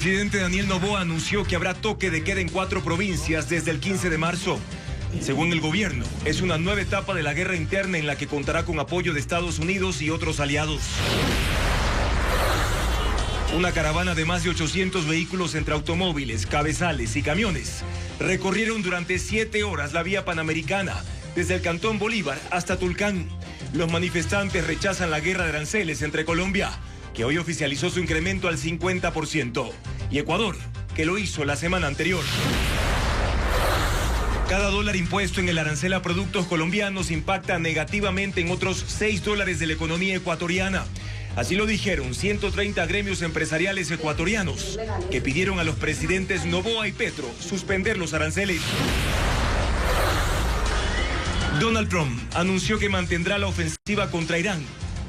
El presidente Daniel Noboa anunció que habrá toque de queda en 4 provincias desde el 15 de marzo. Según el gobierno, es una nueva etapa de la guerra interna en la que contará con apoyo de Estados Unidos y otros aliados. Una caravana de más de 800 vehículos entre automóviles, cabezales y camiones recorrieron durante 7 horas la vía panamericana, desde el Cantón Bolívar hasta Tulcán. Los manifestantes rechazan la guerra de aranceles entre Colombia, que hoy oficializó su incremento al 50%, y Ecuador, que lo hizo la semana anterior. Cada dólar impuesto en el arancel a productos colombianos impacta negativamente en otros $6 de la economía ecuatoriana. Así lo dijeron 130 gremios empresariales ecuatorianos, que pidieron a los presidentes Noboa y Petro suspender los aranceles. Donald Trump anunció que mantendrá la ofensiva contra Irán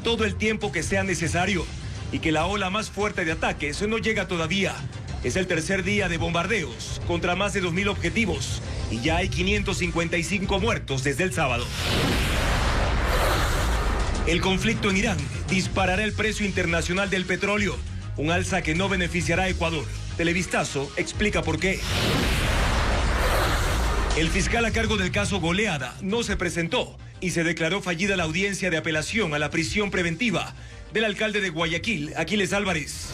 todo el tiempo que sea necesario y que la ola más fuerte de ataques no llega todavía. Es el tercer día de bombardeos contra más de 2.000 objetivos y ya hay 555 muertos desde el sábado. El conflicto en Irán disparará el precio internacional del petróleo, un alza que no beneficiará a Ecuador. Televistazo explica por qué. El fiscal a cargo del caso Goleada no se presentó y se declaró fallida la audiencia de apelación a la prisión preventiva del alcalde de Guayaquil, Aquiles Álvarez.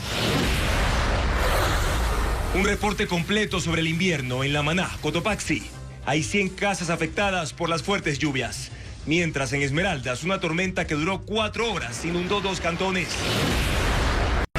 Un reporte completo sobre el invierno en La Maná, Cotopaxi. Hay 100 casas afectadas por las fuertes lluvias. Mientras en Esmeraldas, una tormenta que duró 4 horas inundó 2 cantones.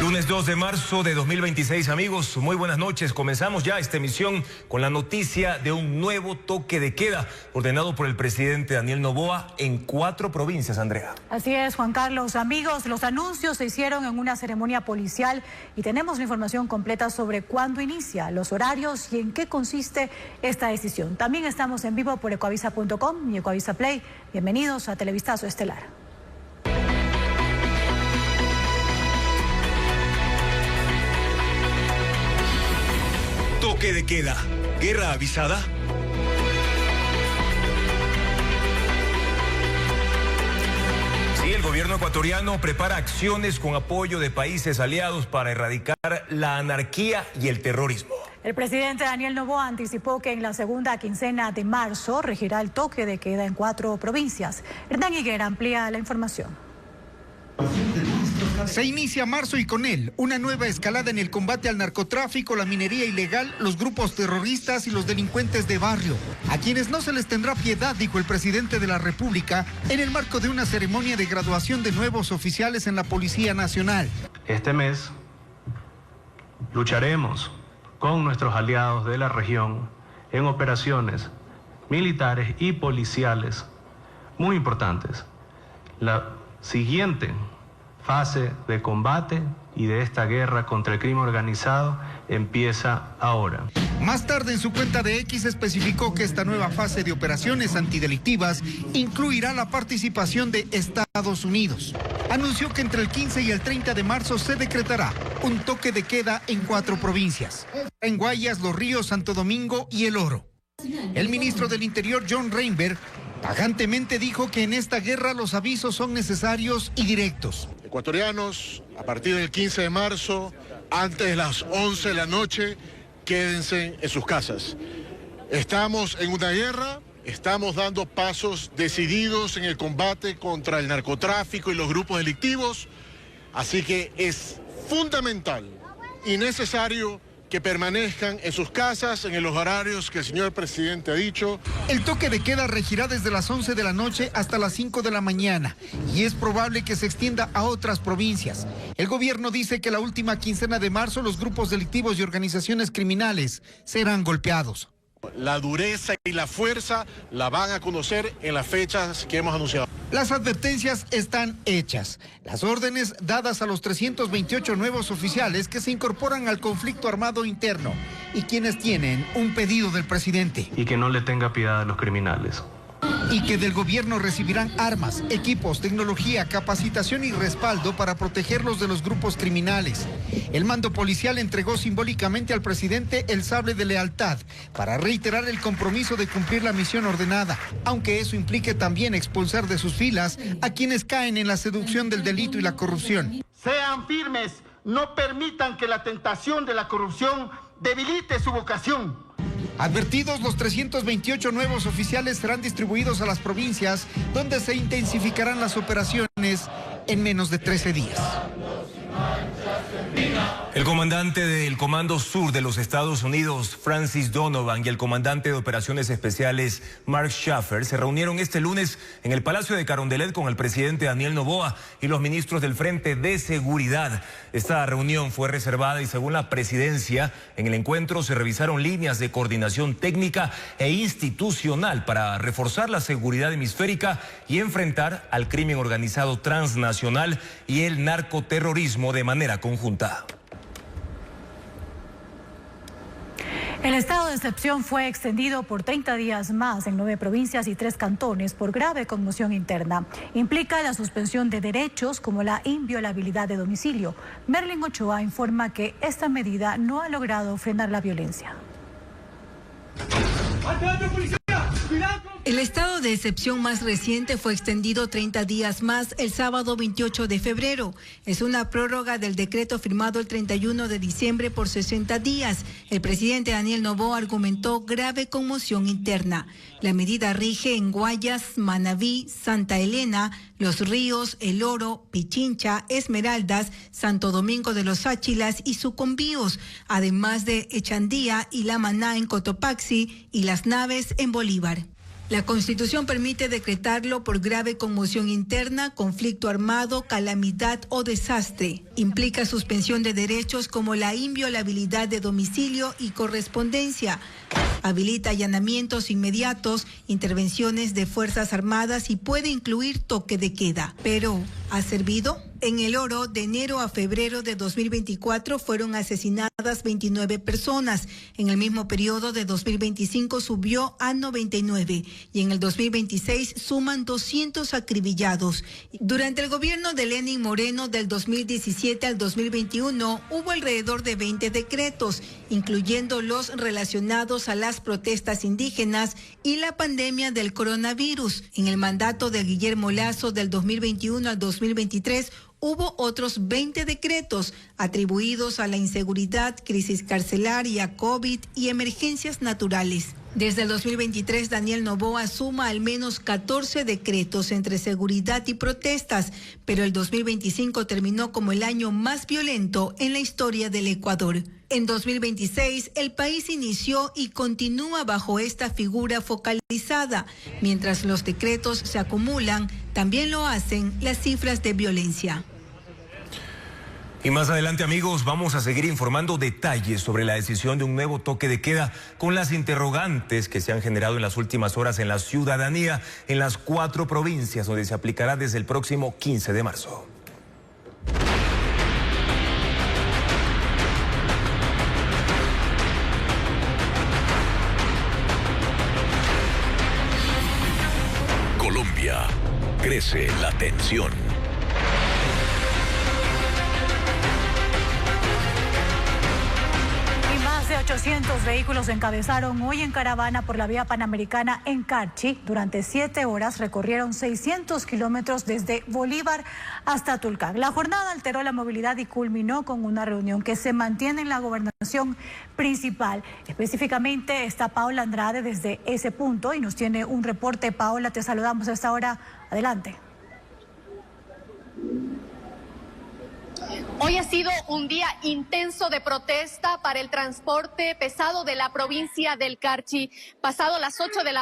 Lunes 2 de marzo de 2026, amigos, muy buenas noches. Comenzamos ya esta emisión con la noticia de un nuevo toque de queda ordenado por el presidente Daniel Noboa en 4 provincias, Andrea. Así es, Juan Carlos. Amigos, los anuncios se hicieron en una ceremonia policial y tenemos la información completa sobre cuándo inicia, los horarios y en qué consiste esta decisión. También estamos en vivo por ecoavisa.com y Ecoavisa Play. Bienvenidos a Televistazo Estelar. Toque de queda. ¿Guerra avisada? Sí, el gobierno ecuatoriano prepara acciones con apoyo de países aliados para erradicar la anarquía y el terrorismo. El presidente Daniel Noboa anticipó que en la segunda quincena de marzo regirá el toque de queda en 4 provincias. Hernán Higuera amplía la información. Se inicia marzo y con él una nueva escalada en el combate al narcotráfico, la minería ilegal, los grupos terroristas y los delincuentes de barrio, a quienes no se les tendrá piedad, dijo el presidente de la República en el marco de una ceremonia de graduación de nuevos oficiales en la Policía Nacional. Este mes lucharemos con nuestros aliados de la región en operaciones militares y policiales muy importantes. La siguiente fase de combate y de esta guerra contra el crimen organizado empieza ahora. Más tarde en su cuenta de X especificó que esta nueva fase de operaciones antidelictivas incluirá la participación de Estados Unidos. Anunció que entre el 15 y el 30 de marzo se decretará un toque de queda en 4 provincias: en Guayas, Los Ríos, Santo Domingo y El Oro. El ministro del Interior, John Reinberg, tajantemente dijo que en esta guerra los avisos son necesarios y directos. Ecuatorianos, a partir del 15 de marzo, antes de las 11 de la noche, quédense en sus casas. Estamos en una guerra, estamos dando pasos decididos en el combate contra el narcotráfico y los grupos delictivos, así que es fundamental y necesario que permanezcan en sus casas en los horarios que el señor presidente ha dicho. El toque de queda regirá desde las 11 de la noche hasta las 5 de la mañana y es probable que se extienda a otras provincias. El gobierno dice que la última quincena de marzo los grupos delictivos y organizaciones criminales serán golpeados. La dureza y la fuerza la van a conocer en las fechas que hemos anunciado. Las advertencias están hechas. Las órdenes dadas a los 328 nuevos oficiales que se incorporan al conflicto armado interno y quienes tienen un pedido del presidente. Y que no le tenga piedad a los criminales. Y que del gobierno recibirán armas, equipos, tecnología, capacitación y respaldo para protegerlos de los grupos criminales. El mando policial entregó simbólicamente al presidente el sable de lealtad para reiterar el compromiso de cumplir la misión ordenada, aunque eso implique también expulsar de sus filas a quienes caen en la seducción del delito y la corrupción. Sean firmes no permitan que la tentación de la corrupción debilite su vocación. Advertidos, los 328 nuevos oficiales serán distribuidos a las provincias, donde se intensificarán las operaciones en menos de 13 días. El comandante del Comando Sur de los Estados Unidos, Francis Donovan, y el comandante de Operaciones Especiales, Mark Schaffer, se reunieron este lunes en el Palacio de Carondelet con el presidente Daniel Noboa y los ministros del Frente de Seguridad. Esta reunión fue reservada y, según la presidencia, en el encuentro se revisaron líneas de coordinación técnica e institucional para reforzar la seguridad hemisférica y enfrentar al crimen organizado transnacional y el narcoterrorismo de manera conjunta. El estado de excepción fue extendido por 30 días más en 9 provincias y 3 cantones por grave conmoción interna. Implica la suspensión de derechos como la inviolabilidad de domicilio. Merlin Ochoa informa que esta medida no ha logrado frenar la violencia. El estado de excepción más reciente fue extendido 30 días más el sábado 28 de febrero. Es una prórroga del decreto firmado el 31 de diciembre por 60 días. El presidente Daniel Noboa argumentó grave conmoción interna. La medida rige en Guayas, Manabí, Santa Elena, Los Ríos, El Oro, Pichincha, Esmeraldas, Santo Domingo de los Áchilas y Sucumbíos, además de Echandía y La Maná en Cotopaxi y Las Naves en Bolívar. La Constitución permite decretarlo por grave conmoción interna, conflicto armado, calamidad o desastre. Implica suspensión de derechos como la inviolabilidad de domicilio y correspondencia. Habilita allanamientos inmediatos, intervenciones de Fuerzas Armadas y puede incluir toque de queda. Pero, ¿ha servido? En El Oro, de enero a febrero de 2024 fueron asesinadas 29 personas. En el mismo periodo de 2025 subió a 99 y en el 2026 suman 200 acribillados. Durante el gobierno de Lenín Moreno del 2017 al 2021 hubo alrededor de 20 decretos, incluyendo los relacionados a las protestas indígenas y la pandemia del coronavirus. En el mandato de Guillermo Lasso del 2021 al 2023 hubo otros 20 decretos atribuidos a la inseguridad, crisis carcelaria, COVID y emergencias naturales. Desde el 2023, Daniel Noboa suma al menos 14 decretos entre seguridad y protestas, pero el 2025 terminó como el año más violento en la historia del Ecuador. En 2026, el país inició y continúa bajo esta figura focalizada. Mientras los decretos se acumulan, también lo hacen las cifras de violencia. Y más adelante, amigos, vamos a seguir informando detalles sobre la decisión de un nuevo toque de queda con las interrogantes que se han generado en las últimas horas en la ciudadanía en las 4 provincias, donde se aplicará desde el próximo 15 de marzo. Colombia, crece la tensión. De 800 vehículos se encabezaron hoy en caravana por la vía panamericana en Carchi. Durante 7 horas recorrieron 600 kilómetros desde Bolívar hasta Tulcán. La jornada alteró la movilidad y culminó con una reunión que se mantiene en la gobernación principal. Específicamente está Paola Andrade desde ese punto y nos tiene un reporte. Paola, te saludamos a esta hora. Adelante. Hoy ha sido un día intenso de protesta para el transporte pesado de la provincia del Carchi. Pasado las 8 de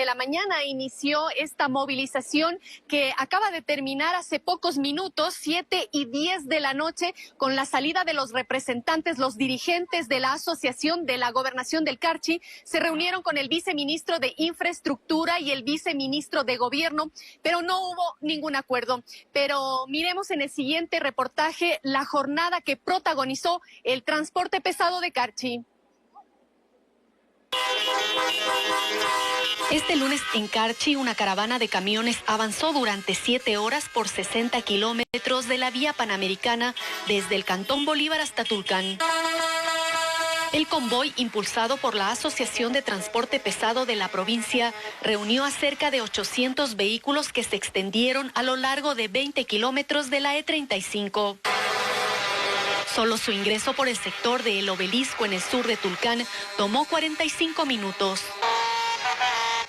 la mañana inició esta movilización que acaba de terminar hace pocos minutos, 7:10 de la noche, con la salida de los representantes, los dirigentes de la Asociación de la Gobernación del Carchi. Se reunieron con el viceministro de Infraestructura y el viceministro de Gobierno, pero no hubo ningún acuerdo. Pero miremos en el siguiente reportaje la jornada que protagonizó el transporte pesado de Carchi. Este lunes en Carchi, una caravana de camiones avanzó durante 7 horas por 60 kilómetros de la vía panamericana desde el Cantón Bolívar hasta Tulcán. El convoy, impulsado por la Asociación de Transporte Pesado de la provincia, reunió a cerca de 800 vehículos que se extendieron a lo largo de 20 kilómetros de la E35. Solo su ingreso por el sector de El Obelisco en el sur de Tulcán tomó 45 minutos.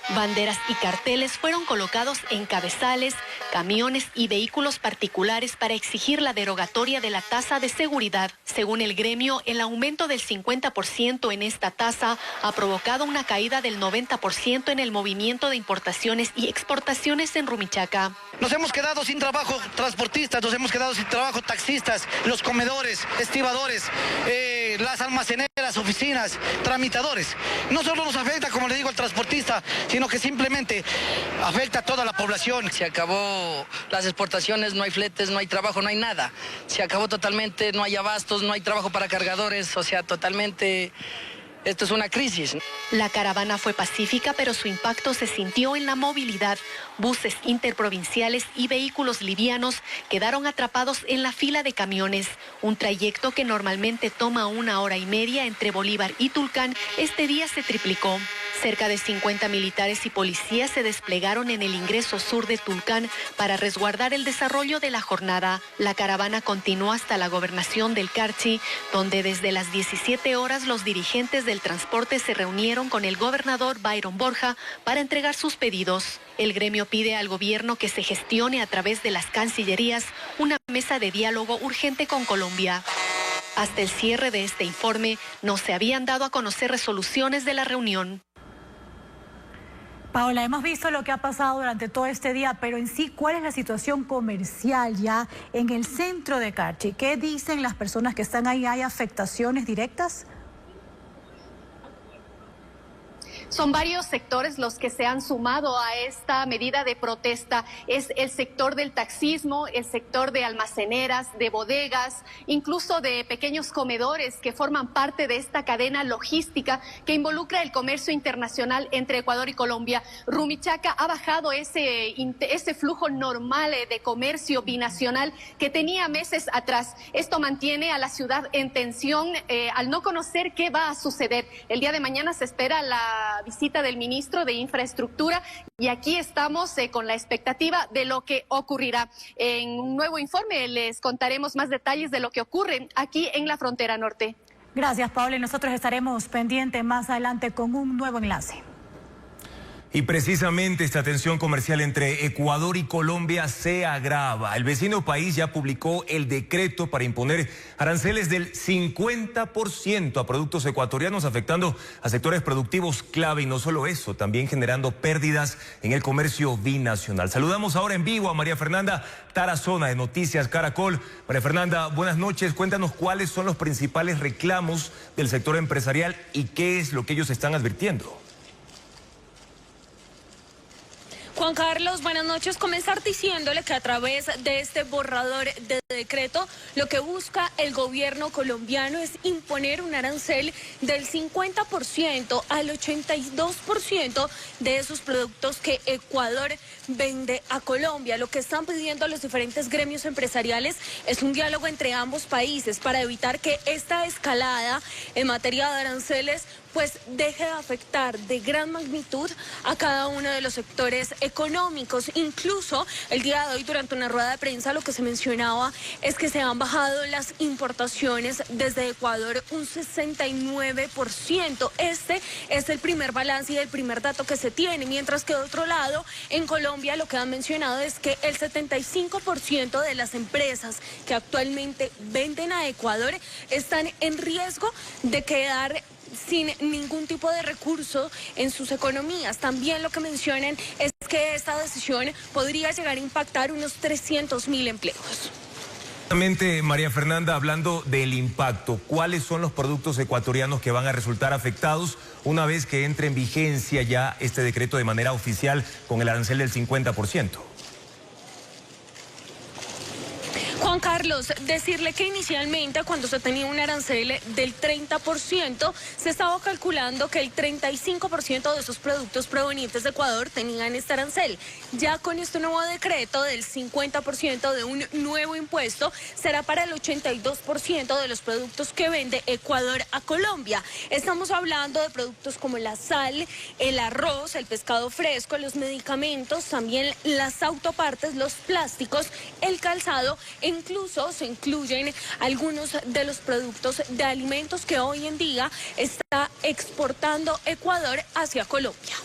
Banderas y carteles fueron colocados en cabezales, camiones y vehículos particulares para exigir la derogatoria de la tasa de seguridad. Según el gremio, el aumento del 50% en esta tasa ha provocado una caída del 90% en el movimiento de importaciones y exportaciones en Rumichaca. Nos hemos quedado sin trabajo transportistas, nos hemos quedado sin trabajo taxistas, los comedores, estibadores, las almaceneras, oficinas, tramitadores. No solo nos afecta, como le digo, al transportista, sino que simplemente afecta a toda la población. Se acabó las exportaciones, no hay fletes, no hay trabajo, no hay nada. Se acabó totalmente, no hay abastos, no hay trabajo para cargadores, o sea, totalmente... Esto es una crisis. La caravana fue pacífica, pero su impacto se sintió en la movilidad. Buses interprovinciales y vehículos livianos quedaron atrapados en la fila de camiones. Un trayecto que normalmente toma 1 hora y media entre Bolívar y Tulcán, este día se triplicó. Cerca de 50 militares y policías se desplegaron en el ingreso sur de Tulcán para resguardar el desarrollo de la jornada. La caravana continuó hasta la gobernación del Carchi, donde desde las 17 horas los dirigentes del transporte se reunieron con el gobernador Byron Borja para entregar sus pedidos. El gremio pide al gobierno que se gestione a través de las cancillerías una mesa de diálogo urgente con Colombia. Hasta el cierre de este informe no se habían dado a conocer resoluciones de la reunión. Paola, hemos visto lo que ha pasado durante todo este día, pero en sí, ¿cuál es la situación comercial ya en el centro de Carchi? ¿Qué dicen las personas que están ahí? ¿Hay afectaciones directas? Son varios sectores los que se han sumado a esta medida de protesta. Es el sector del taxismo, el sector de almaceneras, de bodegas, incluso de pequeños comedores que forman parte de esta cadena logística que involucra el comercio internacional entre Ecuador y Colombia. Rumichaca ha bajado ese flujo normal de comercio binacional que tenía meses atrás. Esto mantiene a la ciudad en tensión al no conocer qué va a suceder. El día de mañana se espera la visita del ministro de Infraestructura y aquí estamos con la expectativa de lo que ocurrirá. En un nuevo informe les contaremos más detalles de lo que ocurre aquí en la frontera norte. Gracias, Paola, y nosotros estaremos pendientes más adelante con un nuevo enlace. Y precisamente esta tensión comercial entre Ecuador y Colombia se agrava. El vecino país ya publicó el decreto para imponer aranceles del 50% a productos ecuatorianos, afectando a sectores productivos clave y no solo eso, también generando pérdidas en el comercio binacional. Saludamos ahora en vivo a María Fernanda Tarazona de Noticias Caracol. María Fernanda, buenas noches. Cuéntanos cuáles son los principales reclamos del sector empresarial y qué es lo que ellos están advirtiendo. Juan Carlos, buenas noches. Comenzar diciéndole que a través de este borrador de decreto, lo que busca el gobierno colombiano es imponer un arancel del 50% al 82% de esos productos que Ecuador vende a Colombia. Lo que están pidiendo los diferentes gremios empresariales es un diálogo entre ambos países para evitar que esta escalada en materia de aranceles pues deje de afectar de gran magnitud a cada uno de los sectores económicos. Incluso el día de hoy, durante una rueda de prensa, lo que se mencionaba es que se han bajado las importaciones desde Ecuador un 69%. Este es el primer balance y el primer dato que se tiene, mientras que de otro lado, en Colombia lo que han mencionado es que el 75% de las empresas que actualmente venden a Ecuador están en riesgo de quedar sin ningún tipo de recurso en sus economías. También lo que mencionan es que esta decisión podría llegar a impactar unos 300.000 empleos. María Fernanda, hablando del impacto, ¿cuáles son los productos ecuatorianos que van a resultar afectados una vez que entre en vigencia ya este decreto de manera oficial con el arancel del 50%? Juan Carlos, decirle que inicialmente cuando se tenía un arancel del 30%, se estaba calculando que el 35% de esos productos provenientes de Ecuador tenían este arancel. Ya con este nuevo decreto del 50% de un nuevo impuesto, será para el 82% de los productos que vende Ecuador a Colombia. Estamos hablando de productos como la sal, el arroz, el pescado fresco, los medicamentos, también las autopartes, los plásticos, el calzado, en incluso se incluyen algunos de los productos de alimentos que hoy en día está exportando Ecuador hacia Colombia.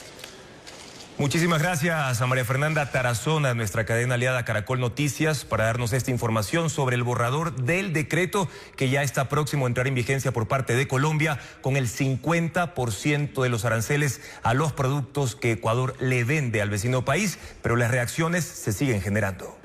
Muchísimas gracias a María Fernanda Tarazona, nuestra cadena aliada Caracol Noticias, para darnos esta información sobre el borrador del decreto que ya está próximo a entrar en vigencia por parte de Colombia, con el 50% de los aranceles a los productos que Ecuador le vende al vecino país, pero las reacciones se siguen generando.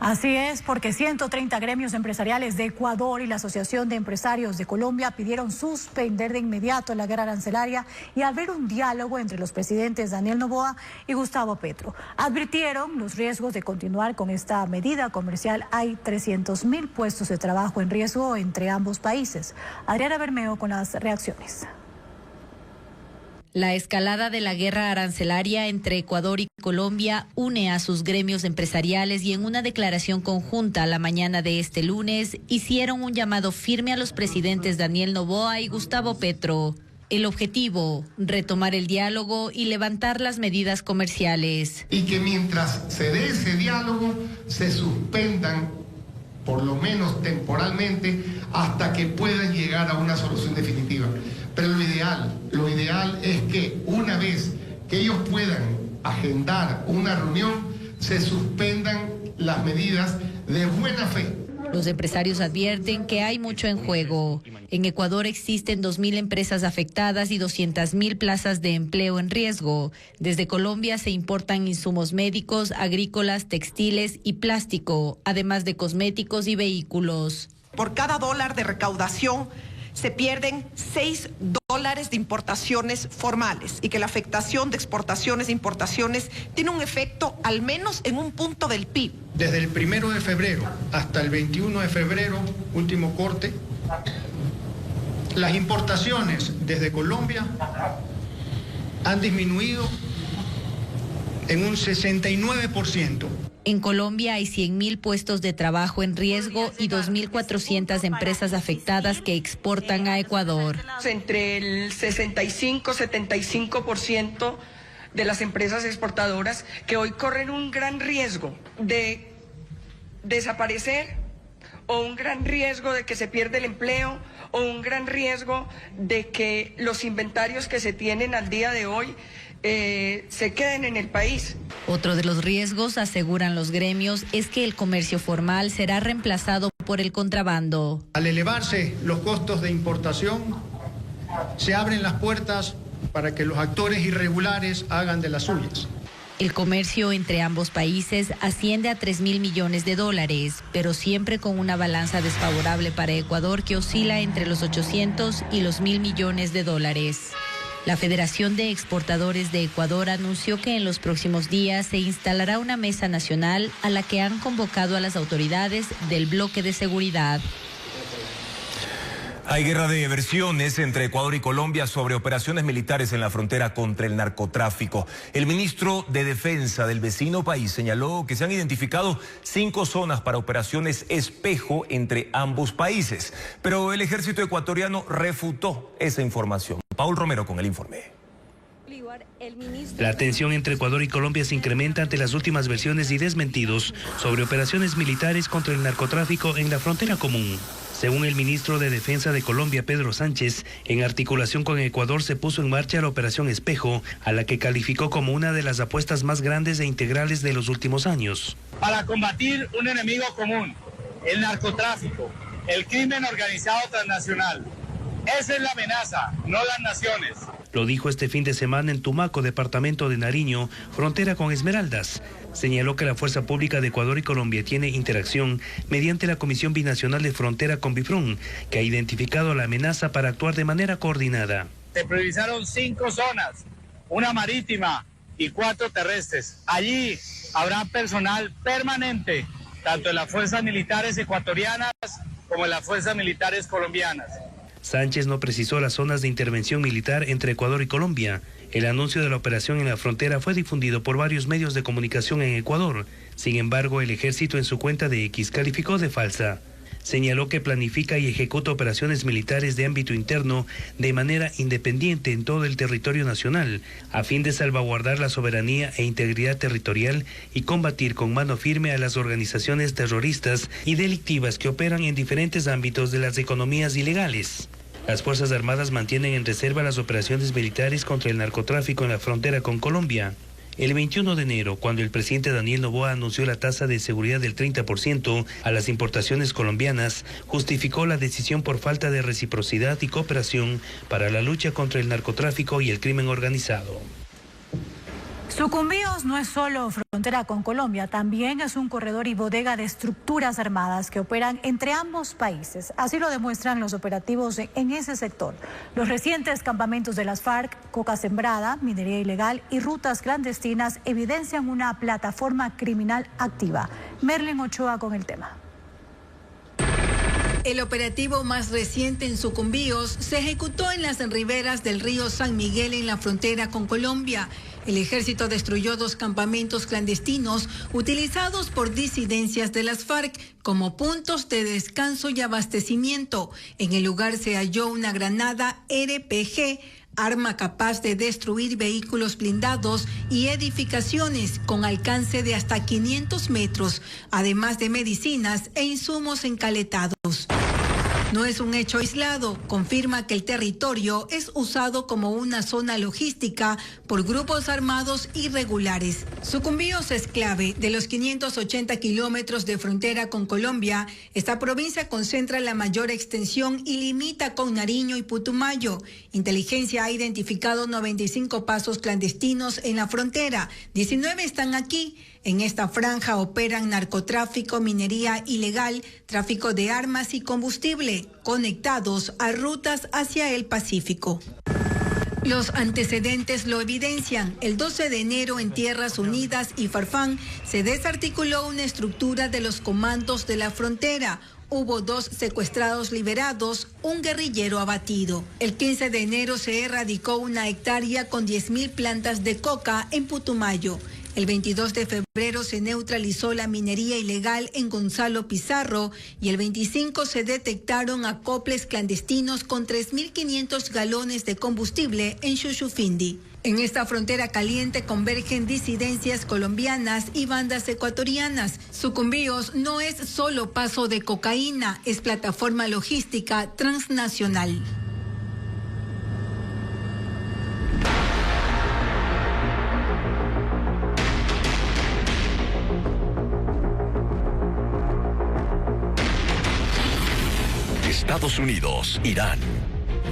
Así es, porque 130 gremios empresariales de Ecuador y la Asociación de Empresarios de Colombia pidieron suspender de inmediato la guerra arancelaria y abrir un diálogo entre los presidentes Daniel Noboa y Gustavo Petro. Advirtieron los riesgos de continuar con esta medida comercial. Hay 300.000 puestos de trabajo en riesgo entre ambos países. Adriana Bermeo con las reacciones. La escalada de la guerra arancelaria entre Ecuador y Colombia une a sus gremios empresariales y en una declaración conjunta la mañana de este lunes hicieron un llamado firme a los presidentes Daniel Noboa y Gustavo Petro. El objetivo, retomar el diálogo y levantar las medidas comerciales. Y que mientras se dé ese diálogo se suspendan, por lo menos temporalmente, hasta que puedan llegar a una solución definitiva. Pero lo ideal es que una vez que ellos puedan agendar una reunión, se suspendan las medidas de buena fe. Los empresarios advierten que hay mucho en juego. En Ecuador existen 2.000 empresas afectadas y 200.000 plazas de empleo en riesgo. Desde Colombia se importan insumos médicos, agrícolas, textiles y plástico, además de cosméticos y vehículos. Por cada dólar de recaudación se pierden $6 de importaciones formales y que la afectación de exportaciones e importaciones tiene un efecto al menos en un punto del PIB. Desde el 1 de febrero hasta el 21 de febrero, último corte, las importaciones desde Colombia han disminuido en un 69%. En Colombia hay 100.000 puestos de trabajo en riesgo y 2.400 empresas afectadas que exportan a Ecuador. Entre el 65-75% de las empresas exportadoras que hoy corren un gran riesgo de desaparecer, o un gran riesgo de que se pierda el empleo, o un gran riesgo de que los inventarios que se tienen al día de hoy se queden en el país. Otro de los riesgos, aseguran los gremios, es que el comercio formal será reemplazado por el contrabando. Al elevarse los costos de importación, se abren las puertas para que los actores irregulares hagan de las suyas. El comercio entre ambos países asciende a $3.000 millones, pero siempre con una balanza desfavorable para Ecuador que oscila entre los 800 y los 1.000 millones de dólares. La Federación de Exportadores de Ecuador anunció que en los próximos días se instalará una mesa nacional a la que han convocado a las autoridades del bloque de seguridad. Hay guerra de versiones entre Ecuador y Colombia sobre operaciones militares en la frontera contra el narcotráfico. El ministro de Defensa del vecino país señaló que se han identificado 5 zonas para operaciones espejo entre ambos países, pero el ejército ecuatoriano refutó esa información. Paul Romero con el informe. La tensión entre Ecuador y Colombia se incrementa ante las últimas versiones y desmentidos sobre operaciones militares contra el narcotráfico en la frontera común. Según el ministro de Defensa de Colombia, Pedro Sánchez, en articulación con Ecuador se puso en marcha la Operación Espejo, a la que calificó como una de las apuestas más grandes e integrales de los últimos años. Para combatir un enemigo común, el narcotráfico, el crimen organizado transnacional. Esa es la amenaza, no las naciones. Lo dijo este fin de semana en Tumaco, departamento de Nariño, frontera con Esmeraldas. Señaló que la Fuerza Pública de Ecuador y Colombia tiene interacción mediante la Comisión Binacional de Frontera con Bifron, que ha identificado la amenaza para actuar de manera coordinada. Se priorizaron 5 zonas, una marítima y 4 terrestres. Allí habrá personal permanente, tanto en las fuerzas militares ecuatorianas como en las fuerzas militares colombianas. Sánchez no precisó las zonas de intervención militar entre Ecuador y Colombia. El anuncio de la operación en la frontera fue difundido por varios medios de comunicación en Ecuador. Sin embargo, el ejército en su cuenta de X calificó de falsa. señaló que planifica y ejecuta operaciones militares de ámbito interno de manera independiente en todo el territorio nacional, a fin de salvaguardar la soberanía e integridad territorial y combatir con mano firme a las organizaciones terroristas y delictivas que operan en diferentes ámbitos de las economías ilegales. Las Fuerzas Armadas mantienen en reserva las operaciones militares contra el narcotráfico en la frontera con Colombia. El 21 de enero, cuando el presidente Daniel Noboa anunció la tasa de seguridad del 30% a las importaciones colombianas, justificó la decisión por falta de reciprocidad y cooperación para la lucha contra el narcotráfico y el crimen organizado. Sucumbíos no es solo frontera con Colombia, también es un corredor y bodega de estructuras armadas que operan entre ambos países. Así lo demuestran los operativos en ese sector. Los recientes campamentos de las FARC, coca sembrada, minería ilegal y rutas clandestinas evidencian una plataforma criminal activa. Merlin Ochoa con el tema. El operativo más reciente en Sucumbíos se ejecutó en las riberas del río San Miguel en la frontera con Colombia. El ejército destruyó 2 campamentos clandestinos utilizados por disidencias de las FARC como puntos de descanso y abastecimiento. En el lugar se halló una granada RPG, arma capaz de destruir vehículos blindados y edificaciones con alcance de hasta 500 metros, además de medicinas e insumos encaletados. No es un hecho aislado, confirma que el territorio es usado como una zona logística por grupos armados irregulares. Sucumbíos es clave. De los 580 kilómetros de frontera con Colombia, esta provincia concentra la mayor extensión y limita con Nariño y Putumayo. Inteligencia ha identificado 95 pasos clandestinos en la frontera, 19 están aquí. En esta franja operan narcotráfico, minería ilegal, tráfico de armas y combustible, conectados a rutas hacia el Pacífico. Los antecedentes lo evidencian. El 12 de enero en Tierras Unidas y Farfán se desarticuló una estructura de los comandos de la frontera. Hubo 2 secuestrados liberados, un guerrillero abatido. El 15 de enero se erradicó una hectárea con 10.000 plantas de coca en Putumayo. El 22 de febrero se neutralizó la minería ilegal en Gonzalo Pizarro y el 25 se detectaron acoples clandestinos con 3.500 galones de combustible en Chuchufindi. En esta frontera caliente convergen disidencias colombianas y bandas ecuatorianas. Sucumbíos no es solo paso de cocaína, es plataforma logística transnacional. Estados Unidos, Irán,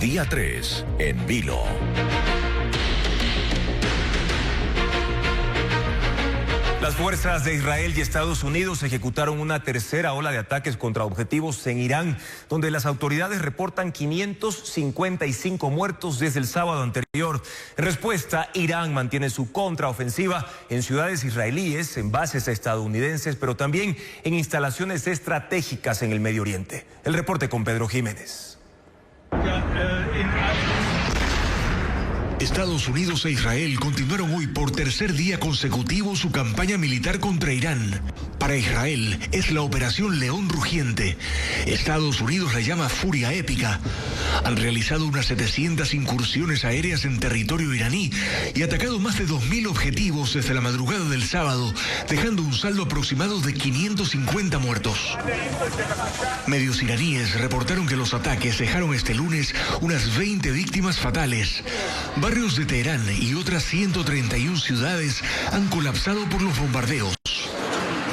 día 3 en vilo. Las fuerzas de Israel y Estados Unidos ejecutaron una tercera ola de ataques contra objetivos en Irán, donde las autoridades reportan 555 muertos desde el sábado anterior. En respuesta, Irán mantiene su contraofensiva en ciudades israelíes, en bases estadounidenses, pero también en instalaciones estratégicas en el Medio Oriente. El reporte con Pedro Jiménez. Estados Unidos e Israel continuaron hoy por tercer día consecutivo su campaña militar contra Irán. Para Israel es la Operación León Rugiente. Estados Unidos la llama Furia Épica. Han realizado unas 700 incursiones aéreas en territorio iraní y atacado más de 2.000 objetivos desde la madrugada del sábado, dejando un saldo aproximado de 550 muertos. Medios iraníes reportaron que los ataques dejaron este lunes unas 20 víctimas fatales. Barrios de Teherán y otras 131 ciudades han colapsado por los bombardeos.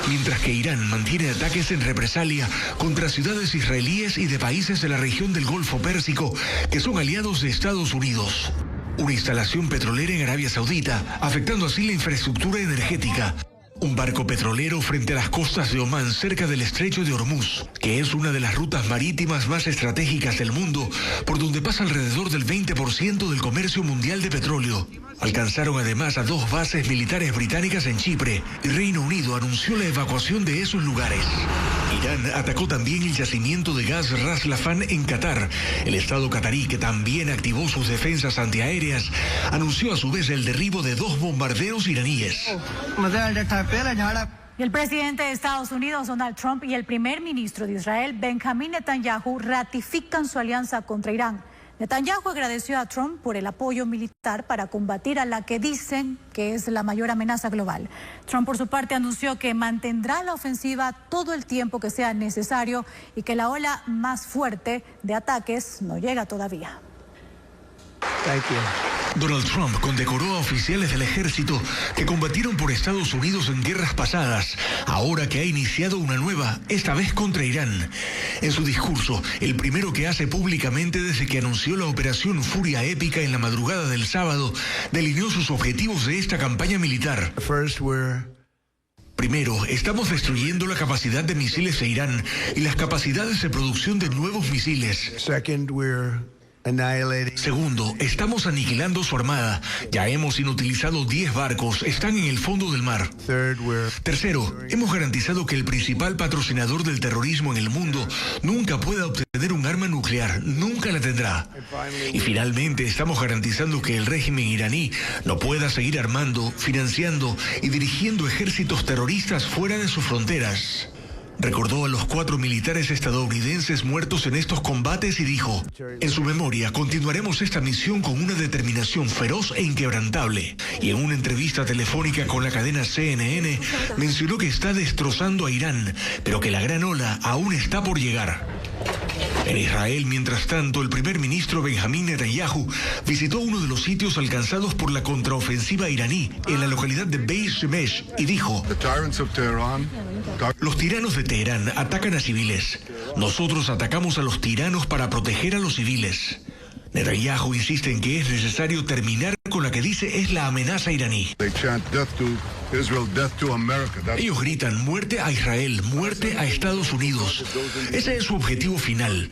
Mientras que Irán mantiene ataques en represalia contra ciudades israelíes y de países de la región del Golfo Pérsico que son aliados de Estados Unidos. Una instalación petrolera en Arabia Saudita, afectando así la infraestructura energética. Un barco petrolero frente a las costas de Omán, cerca del estrecho de Hormuz, que es una de las rutas marítimas más estratégicas del mundo, por donde pasa alrededor del 20% del comercio mundial de petróleo. Alcanzaron además a 2 bases militares británicas en Chipre y Reino Unido anunció la evacuación de esos lugares. Irán atacó también el yacimiento de gas Ras Laffan en Qatar. El Estado catarí, que también activó sus defensas antiaéreas, anunció a su vez el derribo de 2 bombarderos iraníes. Y el presidente de Estados Unidos, Donald Trump, y el primer ministro de Israel, Benjamín Netanyahu, ratifican su alianza contra Irán. Netanyahu agradeció a Trump por el apoyo militar para combatir a la que dicen que es la mayor amenaza global. Trump, por su parte, anunció que mantendrá la ofensiva todo el tiempo que sea necesario y que la ola más fuerte de ataques no llega todavía. Donald Trump condecoró a oficiales del ejército que combatieron por Estados Unidos en guerras pasadas, ahora que ha iniciado una nueva, esta vez contra Irán. En su discurso, el primero que hace públicamente desde que anunció la operación Furia Épica en la madrugada del sábado, delineó sus objetivos de esta campaña militar. Primero, estamos destruyendo la capacidad de misiles de Irán y las capacidades de producción de nuevos misiles. Segundo, estamos aniquilando su armada. Ya hemos inutilizado 10 barcos, están en el fondo del mar. Tercero, hemos garantizado que el principal patrocinador del terrorismo en el mundo nunca pueda obtener un arma nuclear, nunca la tendrá. Y finalmente, estamos garantizando que el régimen iraní no pueda seguir armando, financiando y dirigiendo ejércitos terroristas fuera de sus fronteras. Recordó a los 4 militares estadounidenses muertos en estos combates y dijo: en su memoria continuaremos esta misión con una determinación feroz e inquebrantable. Y en una entrevista telefónica con la cadena CNN mencionó que está destrozando a Irán, pero que la gran ola aún está por llegar. En Israel, mientras tanto, el primer ministro Benjamín Netanyahu visitó uno de los sitios alcanzados por la contraofensiva iraní en la localidad de Beit Shemesh y dijo: los tiranos de Teherán atacan a civiles. Nosotros atacamos a los tiranos para proteger a los civiles. Netanyahu insiste en que es necesario terminar con la que dice es la amenaza iraní. Ellos gritan muerte a Israel, muerte a Estados Unidos. Ese es su objetivo final.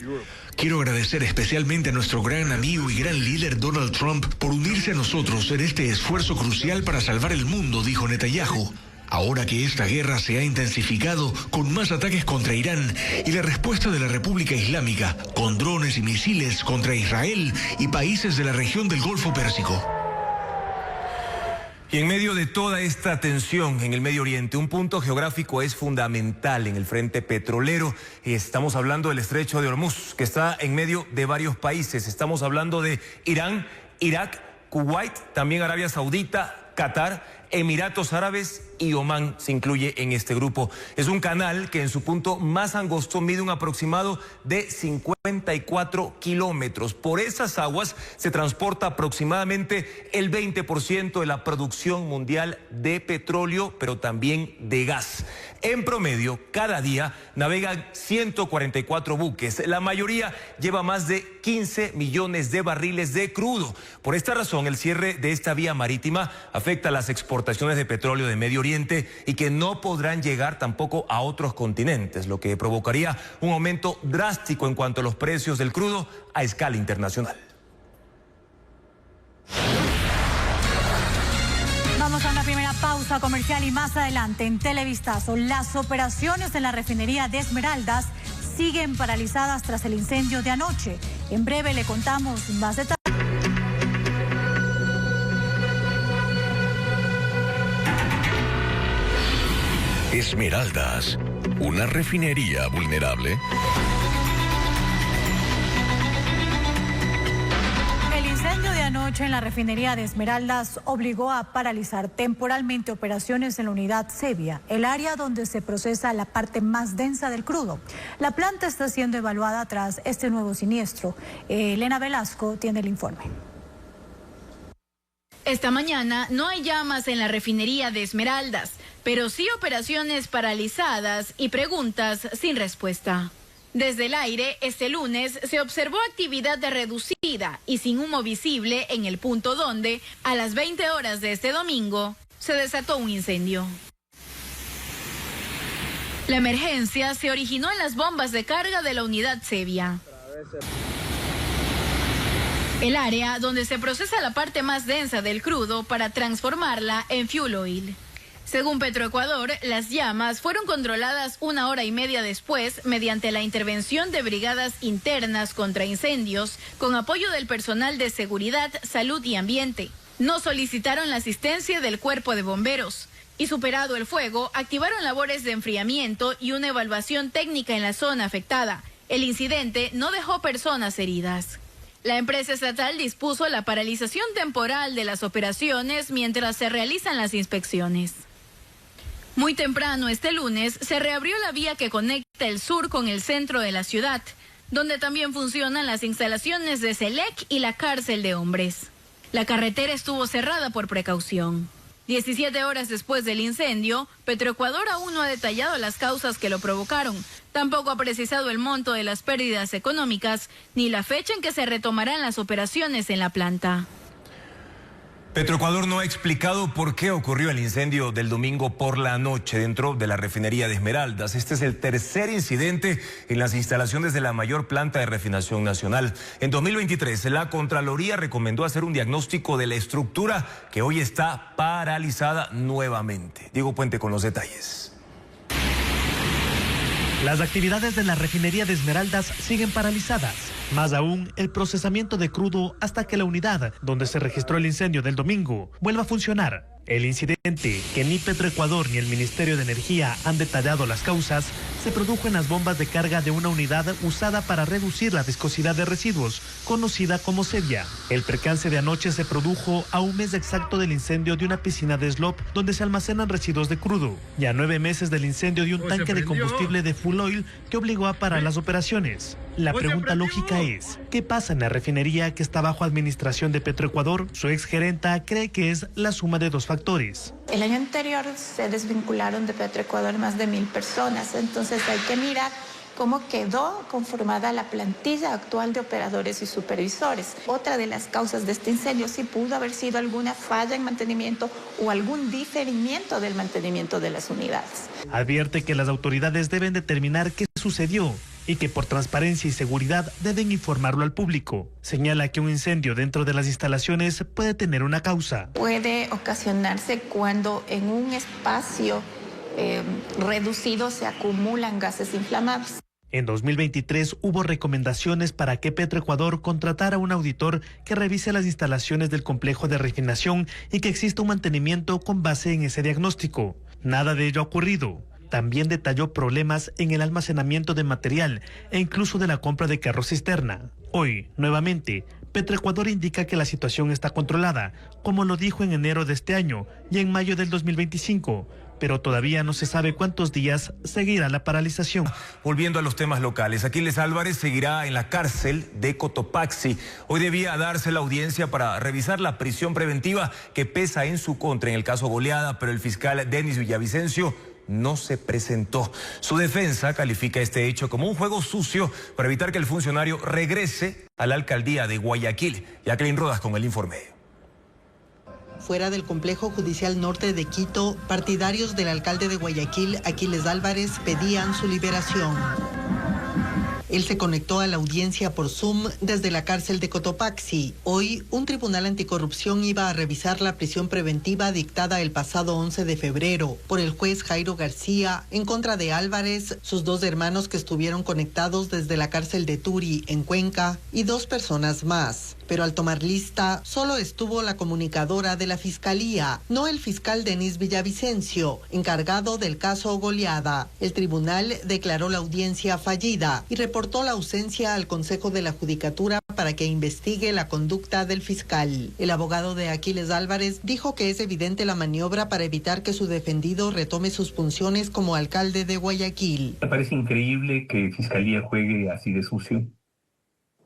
Quiero agradecer especialmente a nuestro gran amigo y gran líder Donald Trump por unirse a nosotros en este esfuerzo crucial para salvar el mundo, dijo Netanyahu. Ahora que esta guerra se ha intensificado con más ataques contra Irán y la respuesta de la República Islámica con drones y misiles contra Israel y países de la región del Golfo Pérsico. Y en medio de toda esta tensión en el Medio Oriente, un punto geográfico es fundamental en el frente petrolero. Estamos hablando del Estrecho de Hormuz, que está en medio de varios países. Estamos hablando de Irán, Irak, Kuwait, también Arabia Saudita, Qatar, Emiratos Árabes y Omán se incluye en este grupo. Es un canal que en su punto más angosto mide un aproximado de 54 kilómetros. Por esas aguas se transporta aproximadamente el 20% de la producción mundial de petróleo, pero también de gas. En promedio, cada día navegan 144 buques. La mayoría lleva más de 15 millones de barriles de crudo. Por esta razón, el cierre de esta vía marítima afecta a las exportaciones de petróleo de Medio Oriente y que no podrán llegar tampoco a otros continentes, lo que provocaría un aumento drástico en cuanto a los precios del crudo a escala internacional. Vamos a una primera pausa comercial y más adelante en Televistazo. Las operaciones en la refinería de Esmeraldas siguen paralizadas tras el incendio de anoche. En breve le contamos más detalles. Esmeraldas, una refinería vulnerable. El incendio de anoche en la refinería de Esmeraldas obligó a paralizar temporalmente operaciones en la unidad Sevia, el área donde se procesa la parte más densa del crudo. La planta está siendo evaluada tras este nuevo siniestro. Elena Velasco tiene el informe. Esta mañana no hay llamas en la refinería de Esmeraldas, pero sí operaciones paralizadas y preguntas sin respuesta. Desde el aire, este lunes se observó actividad reducida y sin humo visible en el punto donde, a las 20 horas de este domingo, se desató un incendio. La emergencia se originó en las bombas de carga de la unidad Sevia, el área donde se procesa la parte más densa del crudo para transformarla en fuel oil. Según Petroecuador, las llamas fueron controladas 1 hora y media después mediante la intervención de brigadas internas contra incendios con apoyo del personal de seguridad, salud y ambiente. No solicitaron la asistencia del cuerpo de bomberos. Y superado el fuego, activaron labores de enfriamiento y una evaluación técnica en la zona afectada. El incidente no dejó personas heridas. La empresa estatal dispuso la paralización temporal de las operaciones mientras se realizan las inspecciones. Muy temprano este lunes se reabrió la vía que conecta el sur con el centro de la ciudad, donde también funcionan las instalaciones de SELEC y la cárcel de hombres. La carretera estuvo cerrada por precaución. 17 horas después del incendio, Petroecuador aún no ha detallado las causas que lo provocaron. Tampoco ha precisado el monto de las pérdidas económicas ni la fecha en que se retomarán las operaciones en la planta. Petroecuador no ha explicado por qué ocurrió el incendio del domingo por la noche dentro de la refinería de Esmeraldas. Este es el tercer incidente en las instalaciones de la mayor planta de refinación nacional. En 2023, la Contraloría recomendó hacer un diagnóstico de la estructura que hoy está paralizada nuevamente. Diego Puente con los detalles. Las actividades de la refinería de Esmeraldas siguen paralizadas. Más aún, el procesamiento de crudo hasta que la unidad donde se registró el incendio del domingo vuelva a funcionar. El incidente, que ni Petroecuador ni el Ministerio de Energía han detallado las causas, se produjo en las bombas de carga de una unidad usada para reducir la viscosidad de residuos, conocida como Sevia. El percance de anoche se produjo a un mes exacto del incendio de una piscina de slop donde se almacenan residuos de crudo, y a 9 meses del incendio de un tanque de combustible de full oil que obligó a parar las operaciones. La pregunta lógica es, ¿qué pasa en la refinería que está bajo administración de Petroecuador? Su exgerenta cree que es la suma de dos factores. El año anterior se desvincularon de Petroecuador más de 1,000 personas, entonces hay que mirar cómo quedó conformada la plantilla actual de operadores y supervisores. Otra de las causas de este incendio sí pudo haber sido alguna falla en mantenimiento o algún diferimiento del mantenimiento de las unidades. Advierte que las autoridades deben determinar qué sucedió y que por transparencia y seguridad deben informarlo al público. Señala que un incendio dentro de las instalaciones puede tener una causa. Puede ocasionarse cuando en un espacio reducido se acumulan gases inflamables. En 2023 hubo recomendaciones para que Petroecuador contratara un auditor que revise las instalaciones del complejo de refinación y que exista un mantenimiento con base en ese diagnóstico. Nada de ello ha ocurrido. También detalló problemas en el almacenamiento de material e incluso de la compra de carros cisterna. Hoy, nuevamente, Petroecuador indica que la situación está controlada, como lo dijo en enero de este año y en mayo del 2025, pero todavía no se sabe cuántos días seguirá la paralización. Volviendo a los temas locales, Aquiles Álvarez seguirá en la cárcel de Cotopaxi. Hoy debía darse la audiencia para revisar la prisión preventiva que pesa en su contra en el caso Goleada, pero el fiscal Denis Villavicencio no se presentó. Su defensa califica este hecho como un juego sucio para evitar que el funcionario regrese a la alcaldía de Guayaquil. Jacqueline Rodas con el informe. Fuera del complejo judicial norte de Quito, partidarios del alcalde de Guayaquil, Aquiles Álvarez, pedían su liberación. Él se conectó a la audiencia por Zoom desde la cárcel de Cotopaxi. Hoy, un tribunal anticorrupción iba a revisar la prisión preventiva dictada el pasado 11 de febrero por el juez Jairo García en contra de Álvarez, sus 2 hermanos que estuvieron conectados desde la cárcel de Turi, en Cuenca, y 2 personas más. Pero al tomar lista, solo estuvo la comunicadora de la Fiscalía, no el fiscal Denis Villavicencio, encargado del caso Goleada. El tribunal declaró la audiencia fallida y reportó la ausencia al Consejo de la Judicatura para que investigue la conducta del fiscal. El abogado de Aquiles Álvarez dijo que es evidente la maniobra para evitar que su defendido retome sus funciones como alcalde de Guayaquil. Me parece increíble que Fiscalía juegue así de sucio,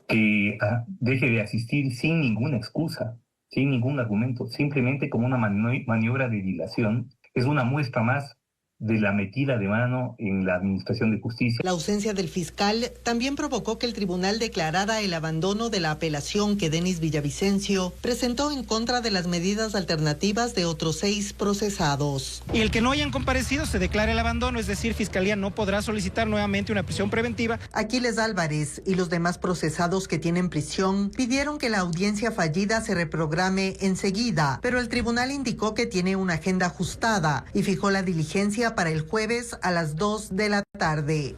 que deje de asistir sin ninguna excusa, sin ningún argumento, simplemente como una maniobra de dilación. Es una muestra más de la metida de mano en la administración de justicia. La ausencia del fiscal también provocó que el tribunal declarara el abandono de la apelación que Denis Villavicencio presentó en contra de las medidas alternativas de otros 6 procesados. Y el que no hayan comparecido se declara el abandono, es decir, Fiscalía no podrá solicitar nuevamente una prisión preventiva. Aquiles Álvarez y los demás procesados que tienen prisión pidieron que la audiencia fallida se reprograme enseguida, pero el tribunal indicó que tiene una agenda ajustada y fijó la diligencia para el jueves a las 2 de la tarde.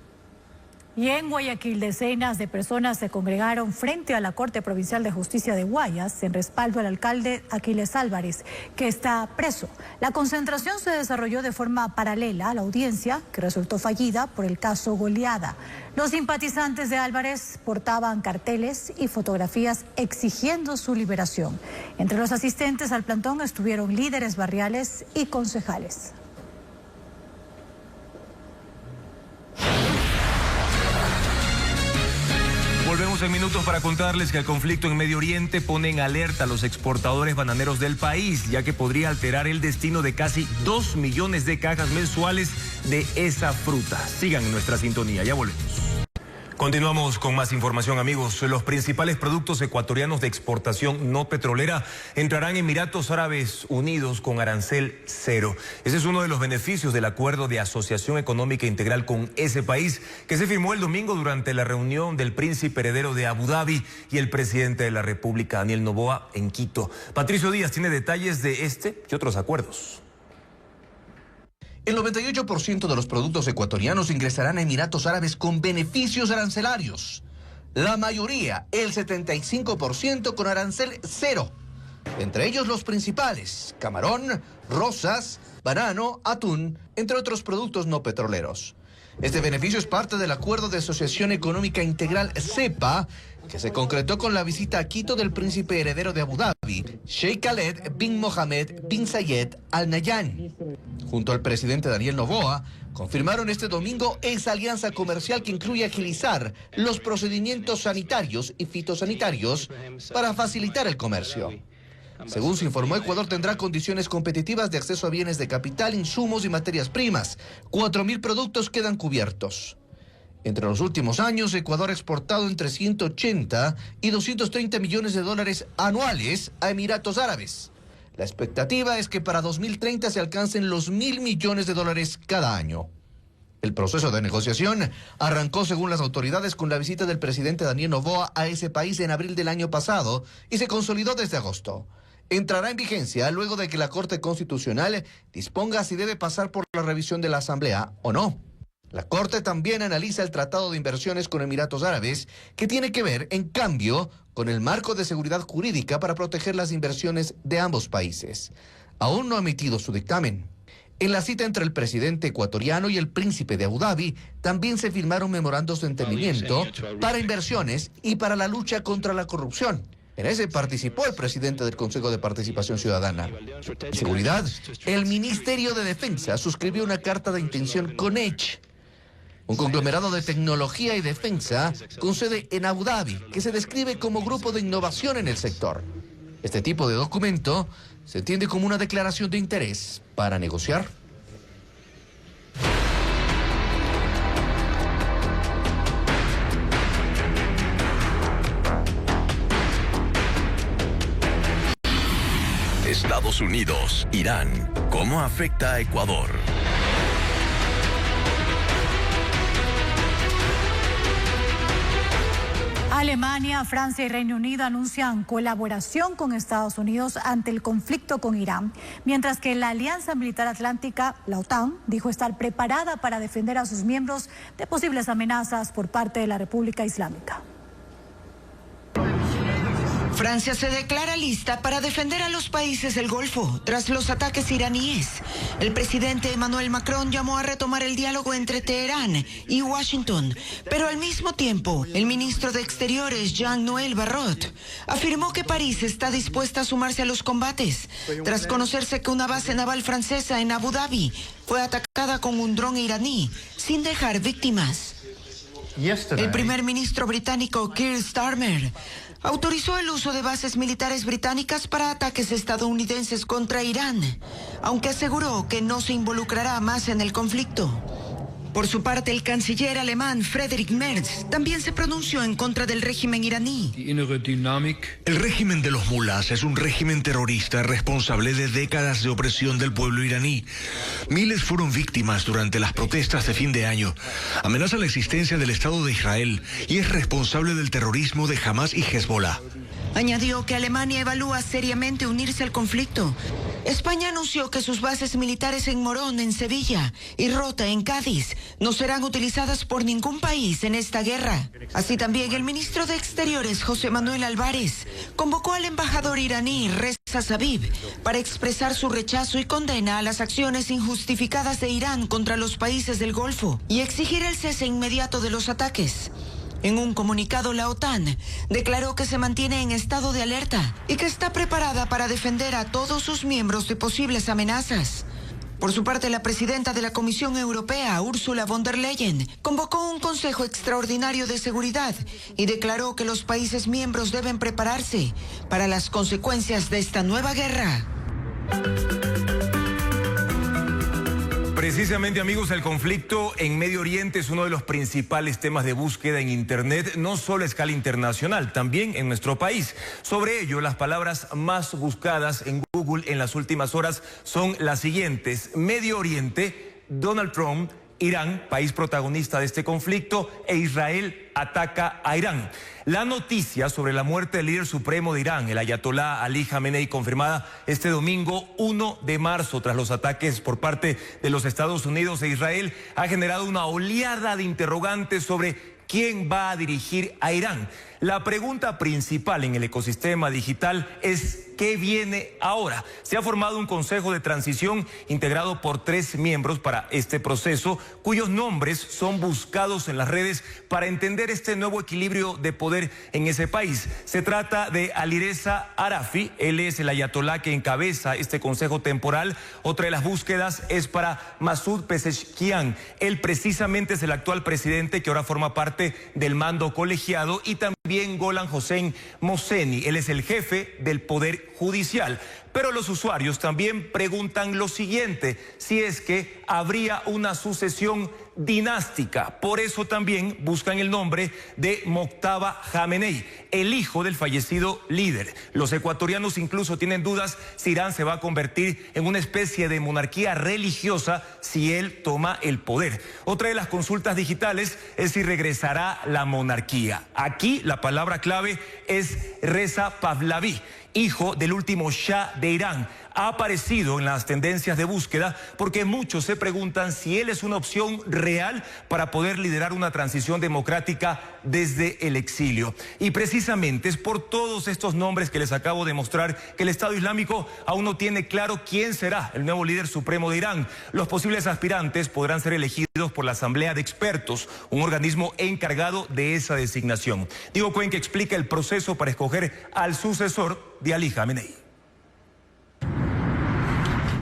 Y en Guayaquil, decenas de personas se congregaron frente a la Corte Provincial de Justicia de Guayas en respaldo al alcalde Aquiles Álvarez, que está preso. La concentración se desarrolló de forma paralela a la audiencia, que resultó fallida por el caso Goleada. Los simpatizantes de Álvarez portaban carteles y fotografías exigiendo su liberación. Entre los asistentes al plantón estuvieron líderes barriales y concejales. Volvemos en minutos para contarles que el conflicto en Medio Oriente pone en alerta a los exportadores bananeros del país, ya que podría alterar el destino de casi 2 millones de cajas mensuales de esa fruta. Sigan en nuestra sintonía, ya volvemos. Continuamos con más información, amigos. Los principales productos ecuatorianos de exportación no petrolera entrarán en Emiratos Árabes Unidos con arancel cero. Ese es uno de los beneficios del acuerdo de asociación económica integral con ese país que se firmó el domingo durante la reunión del príncipe heredero de Abu Dhabi y el presidente de la República, Daniel Noboa, en Quito. Patricio Díaz tiene detalles de este y otros acuerdos. El 98% de los productos ecuatorianos ingresarán a Emiratos Árabes con beneficios arancelarios. La mayoría, el 75%, con arancel cero. Entre ellos los principales: camarón, rosas, banano, atún, entre otros productos no petroleros. Este beneficio es parte del Acuerdo de Asociación Económica Integral CEPA, que se concretó con la visita a Quito del príncipe heredero de Abu Dhabi, Sheikh Khaled bin Mohammed bin Zayed Al Nahyan. Junto al presidente Daniel Noboa, confirmaron este domingo esa alianza comercial que incluye agilizar los procedimientos sanitarios y fitosanitarios para facilitar el comercio. Según se informó, Ecuador tendrá condiciones competitivas de acceso a bienes de capital, insumos y materias primas. 4.000 productos quedan cubiertos. Entre los últimos años, Ecuador ha exportado entre 180 y 230 millones de dólares anuales a Emiratos Árabes. La expectativa es que para 2030 se alcancen los 1.000 millones de dólares cada año. El proceso de negociación arrancó, según las autoridades, con la visita del presidente Daniel Noboa a ese país en abril del año pasado y se consolidó desde agosto. Entrará en vigencia luego de que la Corte Constitucional disponga si debe pasar por la revisión de la Asamblea o no. La Corte también analiza el Tratado de Inversiones con Emiratos Árabes, que tiene que ver, en cambio, con el marco de seguridad jurídica para proteger las inversiones de ambos países. Aún no ha emitido su dictamen. En la cita entre el presidente ecuatoriano y el príncipe de Abu Dhabi, también se firmaron memorandos de entendimiento para inversiones y para la lucha contra la corrupción. En ese participó el presidente del Consejo de Participación Ciudadana. En seguridad, el Ministerio de Defensa suscribió una carta de intención con Edge, un conglomerado de tecnología y defensa con sede en Abu Dhabi, que se describe como grupo de innovación en el sector. Este tipo de documento se entiende como una declaración de interés para negociar. Estados Unidos, Irán, ¿cómo afecta a Ecuador? Alemania, Francia y Reino Unido anuncian colaboración con Estados Unidos ante el conflicto con Irán, mientras que la Alianza Militar Atlántica, la OTAN, dijo estar preparada para defender a sus miembros de posibles amenazas por parte de la República Islámica. Francia se declara lista para defender a los países del Golfo tras los ataques iraníes. El presidente Emmanuel Macron llamó a retomar el diálogo entre Teherán y Washington, pero al mismo tiempo, el ministro de Exteriores, Jean-Noël Barrot, afirmó que París está dispuesta a sumarse a los combates, tras conocerse que una base naval francesa en Abu Dhabi fue atacada con un dron iraní, sin dejar víctimas. El primer ministro británico, Keir Starmer, autorizó el uso de bases militares británicas para ataques estadounidenses contra Irán, aunque aseguró que no se involucrará más en el conflicto. Por su parte, el canciller alemán Friedrich Merz también se pronunció en contra del régimen iraní. El régimen de los mulás es un régimen terrorista responsable de décadas de opresión del pueblo iraní. Miles fueron víctimas durante las protestas de fin de año. Amenaza la existencia del Estado de Israel y es responsable del terrorismo de Hamas y Hezbollah. Añadió que Alemania evalúa seriamente unirse al conflicto. España anunció que sus bases militares en Morón, en Sevilla, y Rota, en Cádiz, no serán utilizadas por ningún país en esta guerra. Así también el ministro de Exteriores, José Manuel Álvarez, convocó al embajador iraní, Reza Zabib, para expresar su rechazo y condena a las acciones injustificadas de Irán contra los países del Golfo y exigir el cese inmediato de los ataques. En un comunicado, la OTAN declaró que se mantiene en estado de alerta y que está preparada para defender a todos sus miembros de posibles amenazas. Por su parte, la presidenta de la Comisión Europea, Ursula von der Leyen, convocó un Consejo Extraordinario de Seguridad y declaró que los países miembros deben prepararse para las consecuencias de esta nueva guerra. Precisamente, amigos, el conflicto en Medio Oriente es uno de los principales temas de búsqueda en Internet, no solo a escala internacional, también en nuestro país. Sobre ello, las palabras más buscadas en Google en las últimas horas son las siguientes: Medio Oriente, Donald Trump, Irán, país protagonista de este conflicto, e Israel ataca a Irán. La noticia sobre la muerte del líder supremo de Irán, el ayatolá Ali Khamenei, confirmada este domingo 1 de marzo tras los ataques por parte de los Estados Unidos e Israel, ha generado una oleada de interrogantes sobre quién va a dirigir a Irán. La pregunta principal en el ecosistema digital es: ¿qué viene ahora? Se ha formado un consejo de transición integrado por 3 miembros para este proceso, cuyos nombres son buscados en las redes para entender este nuevo equilibrio de poder en ese país. Se trata de Alireza Arafi, él es el ayatolá que encabeza este consejo temporal. Otra de las búsquedas es para Masoud Pezeshkian. Él precisamente es el actual presidente que ahora forma parte del mando colegiado, y también Golan Hossein Mohseni, él es el jefe del Poder Judicial. Pero los usuarios también preguntan lo siguiente: si es que habría una sucesión dinástica. Por eso también buscan el nombre de Mojtaba Khamenei, el hijo del fallecido líder. Los ecuatorianos incluso tienen dudas si Irán se va a convertir en una especie de monarquía religiosa si él toma el poder. Otra de las consultas digitales es si regresará la monarquía. Aquí la palabra clave es Reza Pahlavi, hijo del último Shah de Irán. Ha aparecido en las tendencias de búsqueda porque muchos se preguntan si él es una opción real para poder liderar una transición democrática desde el exilio. Y precisamente es por todos estos nombres que les acabo de mostrar que el Estado Islámico aún no tiene claro quién será el nuevo líder supremo de Irán. Los posibles aspirantes podrán ser elegidos por la Asamblea de Expertos, un organismo encargado de esa designación. Diego Cuenca explica el proceso para escoger al sucesor de Ali Khamenei.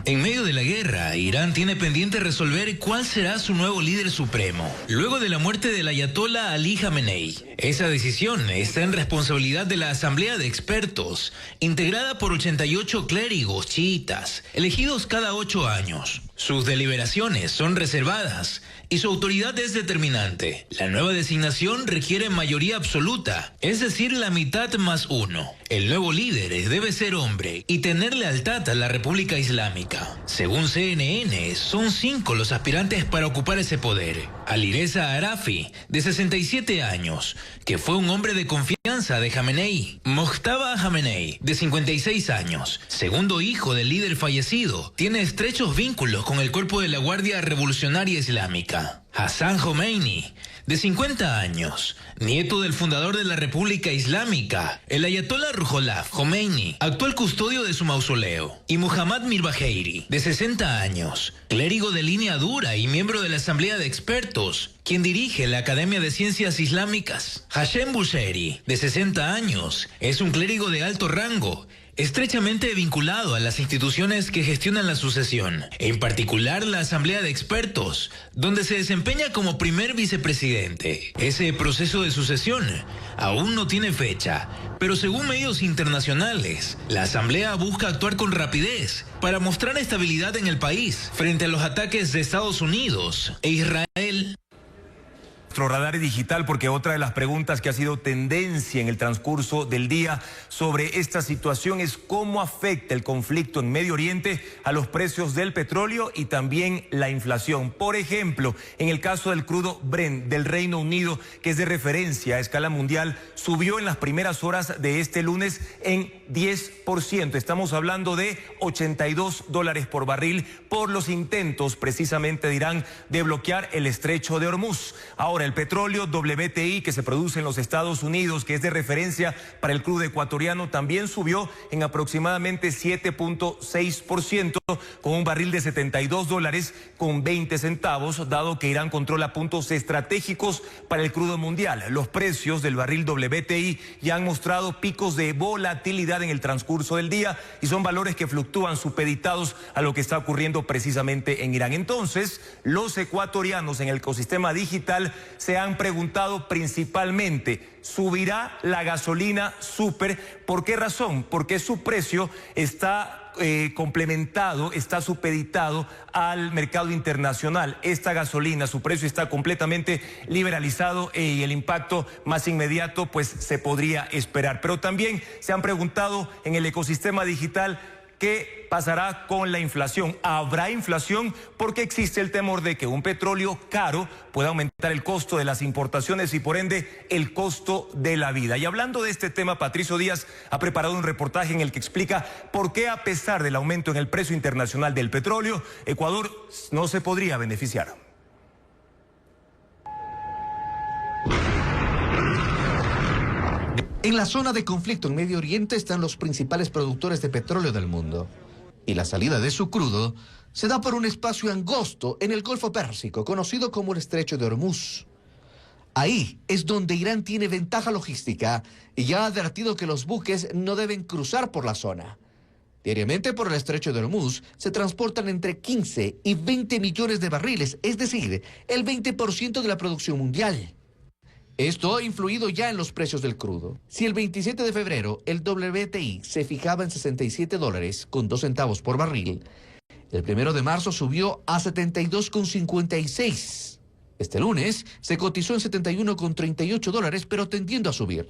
En medio de la guerra, Irán tiene pendiente resolver cuál será su nuevo líder supremo, luego de la muerte del ayatolá Ali Khamenei. Esa decisión está en responsabilidad de la Asamblea de Expertos, integrada por 88 clérigos chiitas, elegidos cada 8 años. Sus deliberaciones son reservadas y su autoridad es determinante. La nueva designación requiere mayoría absoluta, es decir, la mitad más 1. El nuevo líder debe ser hombre y tener lealtad a la República Islámica. Según CNN, son 5 los aspirantes para ocupar ese poder. Alireza Arafi, de 67 años, que fue un hombre de confianza de Khamenei. Mojtaba Khamenei, de 56 años, segundo hijo del líder fallecido, tiene estrechos vínculos con el cuerpo de la Guardia Revolucionaria Islámica. Hassan Khomeini, de 50 años, nieto del fundador de la República Islámica, el ayatolá Ruhollah Khomeini, actual custodio de su mausoleo. Y Muhammad Mirbaheiri, de 60 años, clérigo de línea dura y miembro de la Asamblea de Expertos, quien dirige la Academia de Ciencias Islámicas. Hashem Busheri, de 60 años, es un clérigo de alto rango, estrechamente vinculado a las instituciones que gestionan la sucesión, en particular la Asamblea de Expertos, donde se desempeña como primer vicepresidente. Ese proceso de sucesión aún no tiene fecha, pero según medios internacionales, la Asamblea busca actuar con rapidez para mostrar estabilidad en el país frente a los ataques de Estados Unidos e Israel. nuestro radar digital, porque otra de las preguntas que ha sido tendencia en el transcurso del día sobre esta situación es cómo afecta el conflicto en Medio Oriente a los precios del petróleo y también la inflación. Por ejemplo, en el caso del crudo Brent del Reino Unido, que es de referencia a escala mundial, subió en las primeras horas de este lunes en 10%. Estamos hablando de $82 por barril por los intentos precisamente de Irán de bloquear el estrecho de Hormuz. Ahora, el petróleo WTI que se produce en los Estados Unidos, que es de referencia para el crudo ecuatoriano, también subió en aproximadamente 7.6% con un barril de $72.20, dado que Irán controla puntos estratégicos para el crudo mundial. Los precios del barril WTI ya han mostrado picos de volatilidad en el transcurso del día y son valores que fluctúan supeditados a lo que está ocurriendo precisamente en Irán. Entonces, los ecuatorianos en el ecosistema digital se han preguntado principalmente, ¿subirá la gasolina súper? ¿Por qué razón? Porque su precio está complementado, está supeditado al mercado internacional. Esta gasolina, su precio está completamente liberalizado y el impacto más inmediato pues se podría esperar. Pero también se han preguntado en el ecosistema digital, ¿qué pasará con la inflación? ¿Habrá inflación? Porque existe el temor de que un petróleo caro pueda aumentar el costo de las importaciones y por ende el costo de la vida. Y hablando de este tema, Patricio Díaz ha preparado un reportaje en el que explica por qué, a pesar del aumento en el precio internacional del petróleo, Ecuador no se podría beneficiar. En la zona de conflicto en Medio Oriente están los principales productores de petróleo del mundo. Y la salida de su crudo se da por un espacio angosto en el Golfo Pérsico, conocido como el Estrecho de Hormuz. Ahí es donde Irán tiene ventaja logística y ya ha advertido que los buques no deben cruzar por la zona. Diariamente por el Estrecho de Hormuz se transportan entre 15 y 20 millones de barriles, es decir, el 20% de la producción mundial. Esto ha influido ya en los precios del crudo. Si el 27 de febrero el WTI se fijaba en $62.02 por barril, el 1 de marzo subió a 72,56. Este lunes se cotizó en $71,38, pero tendiendo a subir.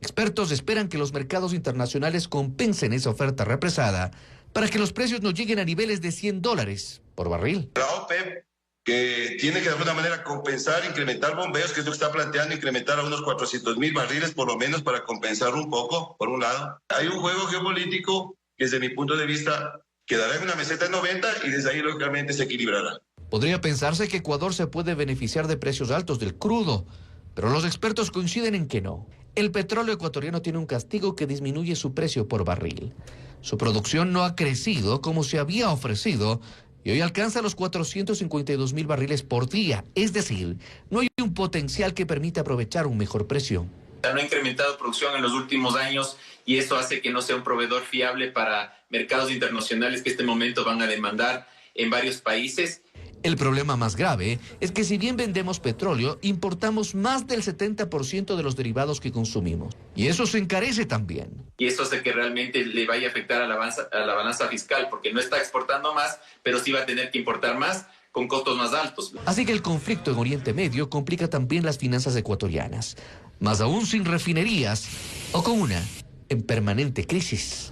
Expertos esperan que los mercados internacionales compensen esa oferta represada para que los precios no lleguen a niveles de $100 por barril. La OPEP, que tiene que de alguna manera compensar, incrementar bombeos, que es lo que está planteando, incrementar a unos 400,000 barriles por lo menos para compensar un poco, por un lado. Hay un juego geopolítico que desde mi punto de vista quedará en una meseta de 90 y desde ahí lógicamente se equilibrará. Podría pensarse que Ecuador se puede beneficiar de precios altos del crudo, pero los expertos coinciden en que no. El petróleo ecuatoriano tiene un castigo que disminuye su precio por barril. Su producción no ha crecido como se había ofrecido y hoy alcanza los 452,000 barriles por día. Es decir, no hay un potencial que permita aprovechar un mejor precio. No ha incrementado producción en los últimos años y esto hace que no sea un proveedor fiable para mercados internacionales que en este momento van a demandar en varios países. El problema más grave es que si bien vendemos petróleo, importamos más del 70% de los derivados que consumimos. Y eso se encarece también. Y eso hace que realmente le vaya a afectar a la balanza fiscal, porque no está exportando más, pero sí va a tener que importar más con costos más altos. Así que el conflicto en Oriente Medio complica también las finanzas ecuatorianas, más aún sin refinerías o con una en permanente crisis.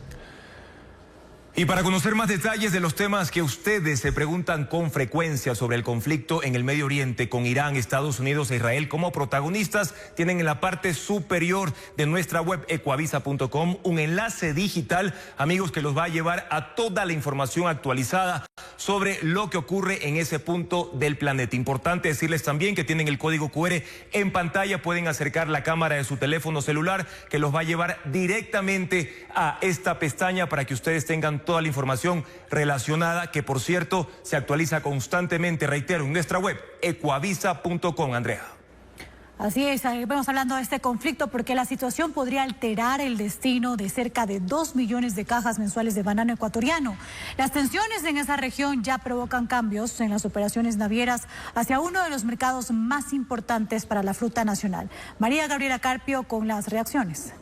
Y para conocer más detalles de los temas que ustedes se preguntan con frecuencia sobre el conflicto en el Medio Oriente con Irán, Estados Unidos e Israel como protagonistas, tienen en la parte superior de nuestra web ecuavisa.com un enlace digital, amigos, que los va a llevar a toda la información actualizada sobre lo que ocurre en ese punto del planeta. Importante decirles también que tienen el código QR en pantalla, pueden acercar la cámara de su teléfono celular que los va a llevar directamente a esta pestaña para que ustedes tengan toda la información relacionada, que por cierto se actualiza constantemente, reitero, en nuestra web ecuavisa.com. Andrea. Así es, vamos hablando de este conflicto porque la situación podría alterar el destino de cerca de 2 millones de cajas mensuales de banano ecuatoriano. Las tensiones en esa región ya provocan cambios en las operaciones navieras hacia uno de los mercados más importantes para la fruta nacional. María Gabriela Carpio con las reacciones.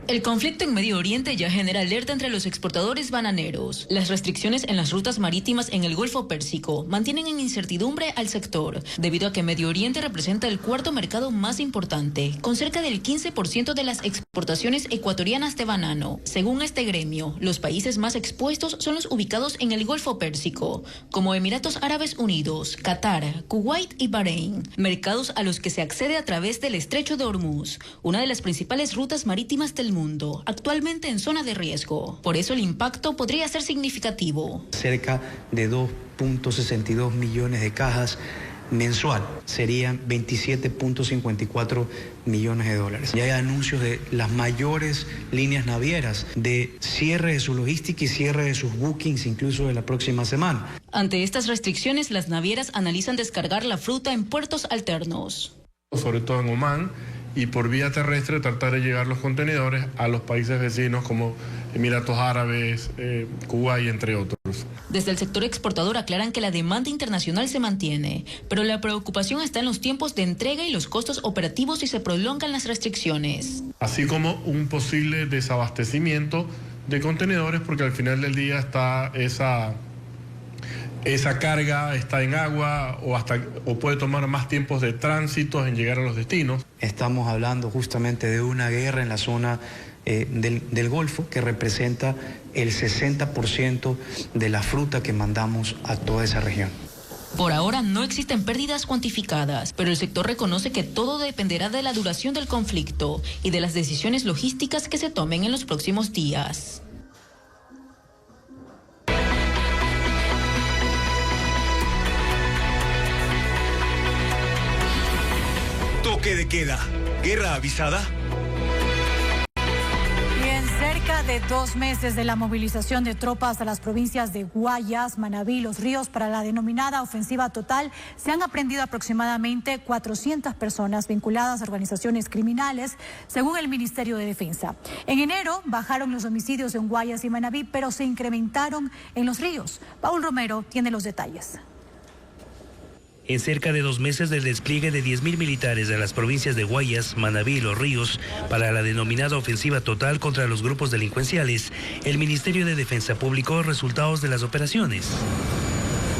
El conflicto en Medio Oriente ya genera alerta entre los exportadores bananeros. Las restricciones en las rutas marítimas en el Golfo Pérsico mantienen en incertidumbre al sector, debido a que Medio Oriente representa el cuarto mercado más importante, con cerca del 15% de las exportaciones ecuatorianas de banano. Según este gremio, los países más expuestos son los ubicados en el Golfo Pérsico, como Emiratos Árabes Unidos, Qatar, Kuwait y Bahrein, mercados a los que se accede a través del Estrecho de Hormuz, una de las principales rutas marítimas del mundo, actualmente en zona de riesgo. Por eso el impacto podría ser significativo. Cerca de 2.62 millones de cajas mensual, serían 27.54 millones de dólares. Ya hay anuncios de las mayores líneas navieras de cierre de su logística y cierre de sus bookings incluso de la próxima semana. Ante estas restricciones, las navieras analizan descargar la fruta en puertos alternos. Sobre todo en Omán, y por vía terrestre tratar de llegar los contenedores a los países vecinos como Emiratos Árabes, Kuwait, entre otros. Desde el sector exportador aclaran que la demanda internacional se mantiene, pero la preocupación está en los tiempos de entrega y los costos operativos si se prolongan las restricciones. Así como un posible desabastecimiento de contenedores, porque al final del día está esa carga está en agua o puede tomar más tiempos de tránsito en llegar a los destinos. Estamos hablando justamente de una guerra en la zona del Golfo que representa el 60% de la fruta que mandamos a toda esa región. Por ahora no existen pérdidas cuantificadas, pero el sector reconoce que todo dependerá de la duración del conflicto y de las decisiones logísticas que se tomen en los próximos días. Toque de queda. ¿Guerra avisada? Bien, cerca de 2 meses de la movilización de tropas a las provincias de Guayas, Manabí y Los Ríos para la denominada ofensiva total, se han aprehendido aproximadamente 400 personas vinculadas a organizaciones criminales, según el Ministerio de Defensa. En enero bajaron los homicidios en Guayas y Manabí, pero se incrementaron en Los Ríos. Paul Romero tiene los detalles. En cerca de 2 meses del despliegue de 10.000 militares de las provincias de Guayas, Manabí y Los Ríos para la denominada ofensiva total contra los grupos delincuenciales, el Ministerio de Defensa publicó resultados de las operaciones.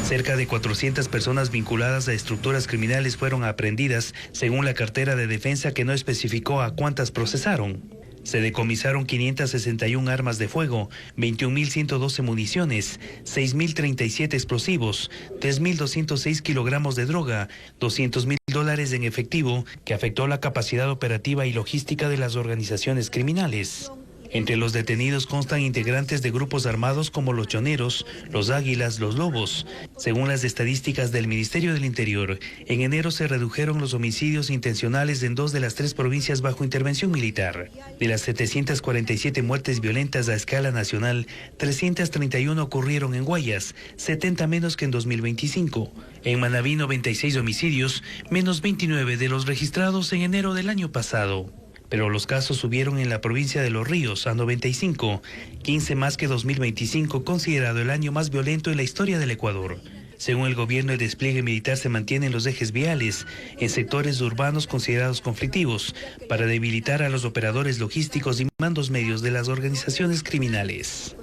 Cerca de 400 personas vinculadas a estructuras criminales fueron aprehendidas, según la cartera de defensa, que no especificó a cuántas procesaron. Se decomisaron 561 armas de fuego, 21.112 municiones, 6.037 explosivos, 3.206 kilogramos de droga, $200.000 en efectivo, que afectó la capacidad operativa y logística de las organizaciones criminales. Entre los detenidos constan integrantes de grupos armados como los Choneros, los Águilas, los Lobos. Según las estadísticas del Ministerio del Interior, en enero se redujeron los homicidios intencionales en 2 de las 3 provincias bajo intervención militar. De las 747 muertes violentas a escala nacional, 331 ocurrieron en Guayas, 70 menos que en 2025. En Manabí, 96 homicidios, menos 29 de los registrados en enero del año pasado. Pero los casos subieron en la provincia de Los Ríos a 95, 15 más que 2025, considerado el año más violento en la historia del Ecuador. Según el gobierno, el despliegue militar se mantiene en los ejes viales, en sectores urbanos considerados conflictivos, para debilitar a los operadores logísticos y mandos medios de las organizaciones criminales.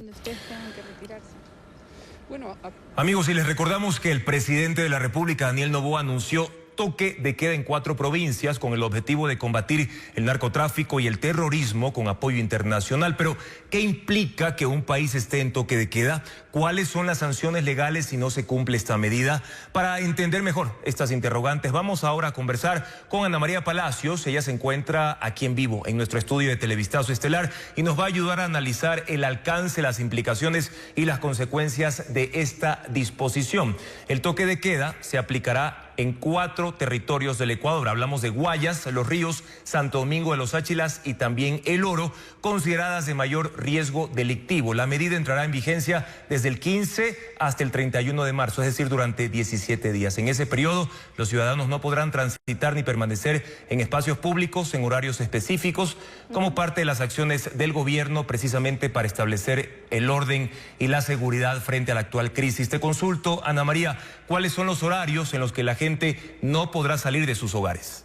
Amigos, y les recordamos que el presidente de la República, Daniel Noboa, anunció toque de queda en 4 provincias con el objetivo de combatir el narcotráfico y el terrorismo con apoyo internacional. Pero, ¿qué implica que un país esté en toque de queda? ¿Cuáles son las sanciones legales si no se cumple esta medida? Para entender mejor estas interrogantes, vamos ahora a conversar con Ana María Palacios. Ella se encuentra aquí en vivo en nuestro estudio de Televistazo Estelar y nos va a ayudar a analizar el alcance, las implicaciones y las consecuencias de esta disposición. El toque de queda se aplicará en 4 territorios del Ecuador. Hablamos de Guayas, Los Ríos, Santo Domingo de los Áchilas y también El Oro, consideradas de mayor riesgo delictivo. La medida entrará en vigencia desde el 15 hasta el 31 de marzo, es decir, durante 17 días. En ese periodo, los ciudadanos no podrán transitar ni permanecer en espacios públicos en horarios específicos, como parte de las acciones del gobierno precisamente para establecer el orden y la seguridad frente a la actual crisis. Te consulto, Ana María, ¿cuáles son los horarios en los que la gente no podrá salir de sus hogares?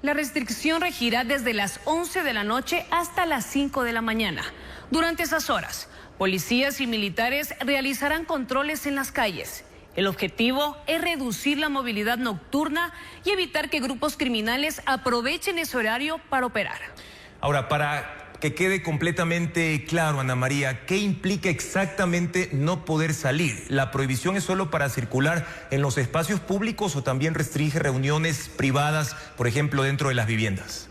La restricción regirá desde las 11 de la noche hasta las 5 de la mañana. Durante esas horas, policías y militares realizarán controles en las calles. El objetivo es reducir la movilidad nocturna y evitar que grupos criminales aprovechen ese horario para operar. Ahora, para que quede completamente claro, Ana María, ¿qué implica exactamente no poder salir? ¿La prohibición es solo para circular en los espacios públicos o también restringe reuniones privadas, por ejemplo, dentro de las viviendas?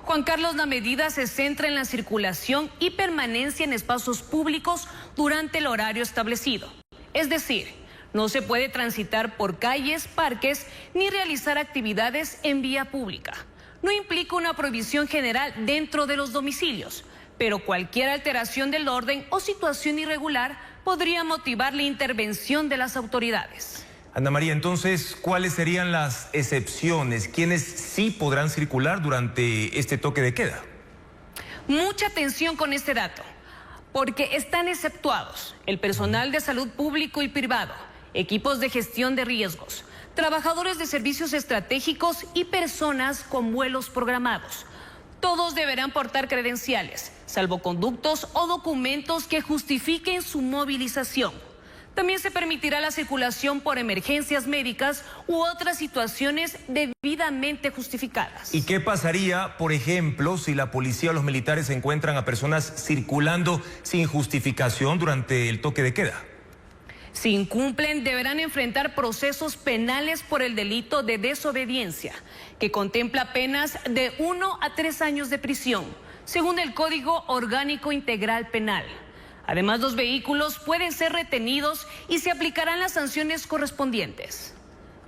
Juan Carlos, la medida se centra en la circulación y permanencia en espacios públicos durante el horario establecido. Es decir, no se puede transitar por calles, parques, ni realizar actividades en vía pública. No implica una prohibición general dentro de los domicilios, pero cualquier alteración del orden o situación irregular podría motivar la intervención de las autoridades. Ana María, entonces, ¿cuáles serían las excepciones? ¿Quiénes sí podrán circular durante este toque de queda? Mucha atención con este dato, porque están exceptuados el personal de salud público y privado, equipos de gestión de riesgos, trabajadores de servicios estratégicos y personas con vuelos programados. Todos deberán portar credenciales, salvoconductos o documentos que justifiquen su movilización. También se permitirá la circulación por emergencias médicas u otras situaciones debidamente justificadas. ¿Y qué pasaría, por ejemplo, si la policía o los militares encuentran a personas circulando sin justificación durante el toque de queda? Si incumplen, deberán enfrentar procesos penales por el delito de desobediencia, que contempla penas de 1 a 3 años de prisión, según el Código Orgánico Integral Penal. Además, los vehículos pueden ser retenidos y se aplicarán las sanciones correspondientes.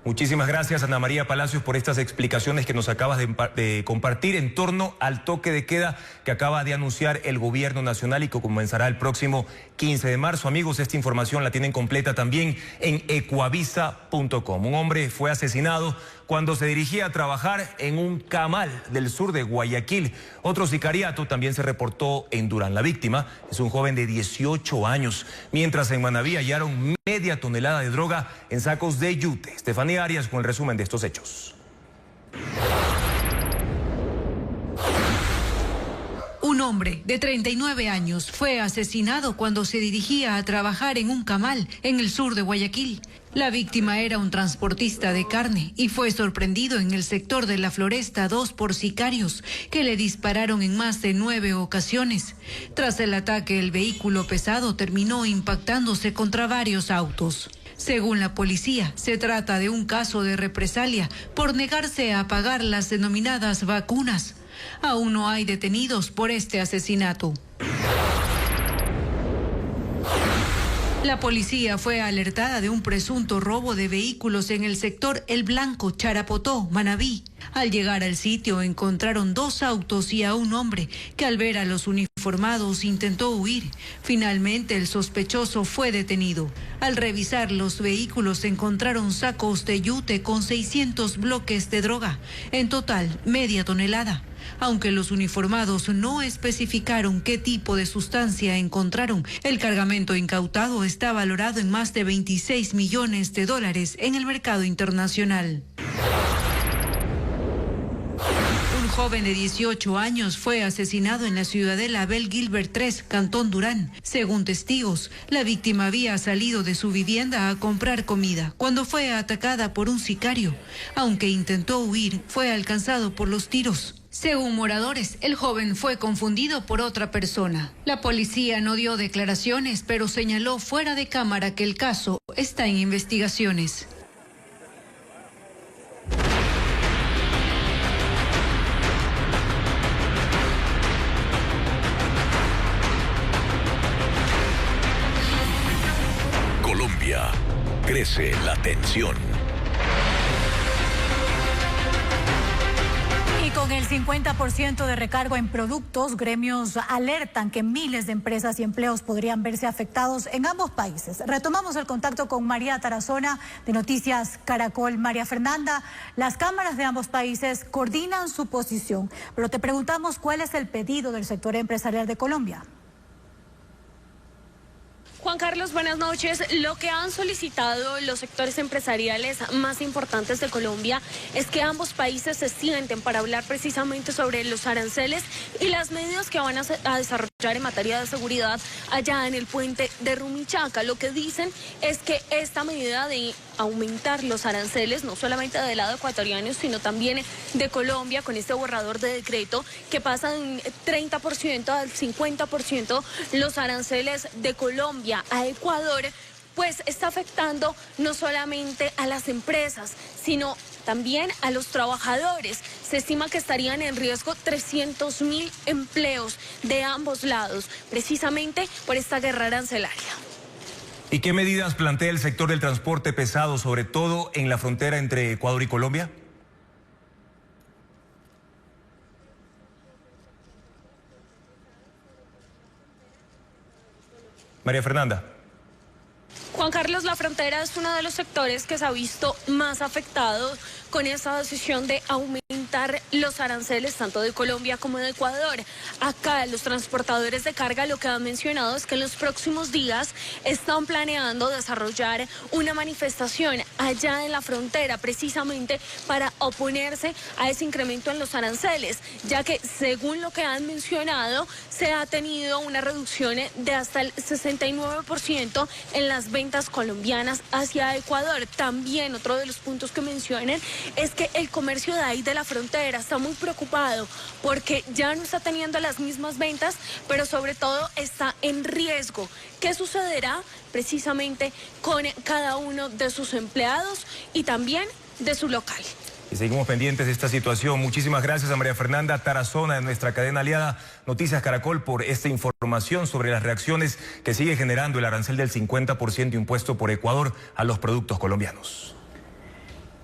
Muchísimas gracias, Ana María Palacios, por estas explicaciones que nos acabas de compartir en torno al toque de queda que acaba de anunciar el gobierno nacional y que comenzará el próximo 15 de marzo. Amigos, esta información la tienen completa también en ecuavisa.com. Un hombre fue asesinado cuando se dirigía a trabajar en un camal del sur de Guayaquil. Otro sicariato también se reportó en Durán. La víctima es un joven de 18 años, mientras en Manabí hallaron media tonelada de droga en sacos de yute. Estefanía Arias con el resumen de estos hechos. Un hombre de 39 años fue asesinado cuando se dirigía a trabajar en un camal en el sur de Guayaquil. La víctima era un transportista de carne y fue sorprendido en el sector de la Floresta 2 por sicarios que le dispararon en más de 9 ocasiones. Tras el ataque, el vehículo pesado terminó impactándose contra varios autos. Según la policía, se trata de un caso de represalia por negarse a pagar las denominadas vacunas. Aún no hay detenidos por este asesinato. La policía fue alertada de un presunto robo de vehículos en el sector El Blanco, Charapotó, Manabí. Al llegar al sitio encontraron 2 autos y a un hombre que al ver a los uniformados intentó huir. Finalmente el sospechoso fue detenido. Al revisar los vehículos encontraron sacos de yute con 600 bloques de droga, en total media tonelada. Aunque los uniformados no especificaron qué tipo de sustancia encontraron, el cargamento incautado está valorado en más de $26 millones en el mercado internacional. Un joven de 18 años fue asesinado en la ciudadela Abel Gilbert 3, Cantón Durán. Según testigos, la víctima había salido de su vivienda a comprar comida cuando fue atacada por un sicario. Aunque intentó huir, fue alcanzado por los tiros. Según moradores, el joven fue confundido por otra persona. La policía no dio declaraciones, pero señaló fuera de cámara que el caso está en investigaciones. Colombia, crece la tensión. Y con el 50% de recargo en productos, gremios alertan que miles de empresas y empleos podrían verse afectados en ambos países. Retomamos el contacto con María Tarazona de Noticias Caracol. María Fernanda, las cámaras de ambos países coordinan su posición, pero te preguntamos cuál es el pedido del sector empresarial de Colombia. Juan Carlos, buenas noches. Lo que han solicitado los sectores empresariales más importantes de Colombia es que ambos países se sienten para hablar precisamente sobre los aranceles y las medidas que van a desarrollar en materia de seguridad allá en el puente de Rumichaca. Lo que dicen es que esta medida de aumentar los aranceles, no solamente del lado ecuatoriano, sino también de Colombia, con este borrador de decreto que pasa de un 30% al 50% los aranceles de Colombia a Ecuador, pues está afectando no solamente a las empresas, sino también a los trabajadores. Se estima que estarían en riesgo 300.000 empleos de ambos lados, precisamente por esta guerra arancelaria. ¿Y qué medidas plantea el sector del transporte pesado, sobre todo en la frontera entre Ecuador y Colombia? María Fernanda. Juan Carlos, la frontera es uno de los sectores que se ha visto más afectado con esta decisión de aumentar los aranceles tanto de Colombia como de Ecuador. Acá los transportadores de carga lo que han mencionado es que en los próximos días están planeando desarrollar una manifestación allá en la frontera precisamente para oponerse a ese incremento en los aranceles, ya que según lo que han mencionado se ha tenido una reducción de hasta el 69% en las ventas colombianas hacia Ecuador. También otro de los puntos que mencionan es que el comercio de ahí de la frontera está muy preocupado porque ya no está teniendo las mismas ventas, pero sobre todo está en riesgo. ¿Qué sucederá precisamente con cada uno de sus empleados y también de su local? Y seguimos pendientes de esta situación. Muchísimas gracias a María Fernanda Tarazona de nuestra cadena aliada Noticias Caracol por esta información sobre las reacciones que sigue generando el arancel del 50% impuesto por Ecuador a los productos colombianos.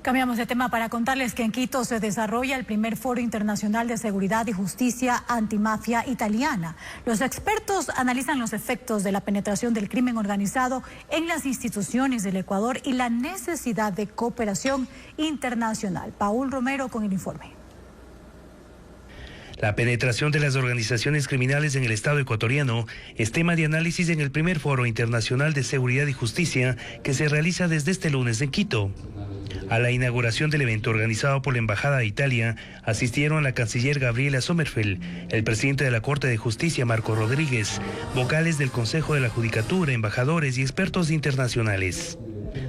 Cambiamos de tema para contarles que en Quito se desarrolla el primer Foro Internacional de Seguridad y Justicia Antimafia Italiana. Los expertos analizan los efectos de la penetración del crimen organizado en las instituciones del Ecuador y la necesidad de cooperación internacional. Paul Romero con el informe. La penetración de las organizaciones criminales en el Estado ecuatoriano es tema de análisis en el primer Foro Internacional de Seguridad y Justicia que se realiza desde este lunes en Quito. A la inauguración del evento organizado por la Embajada de Italia asistieron la canciller Gabriela Sommerfeld, el presidente de la Corte de Justicia Marco Rodríguez, vocales del Consejo de la Judicatura, embajadores y expertos internacionales.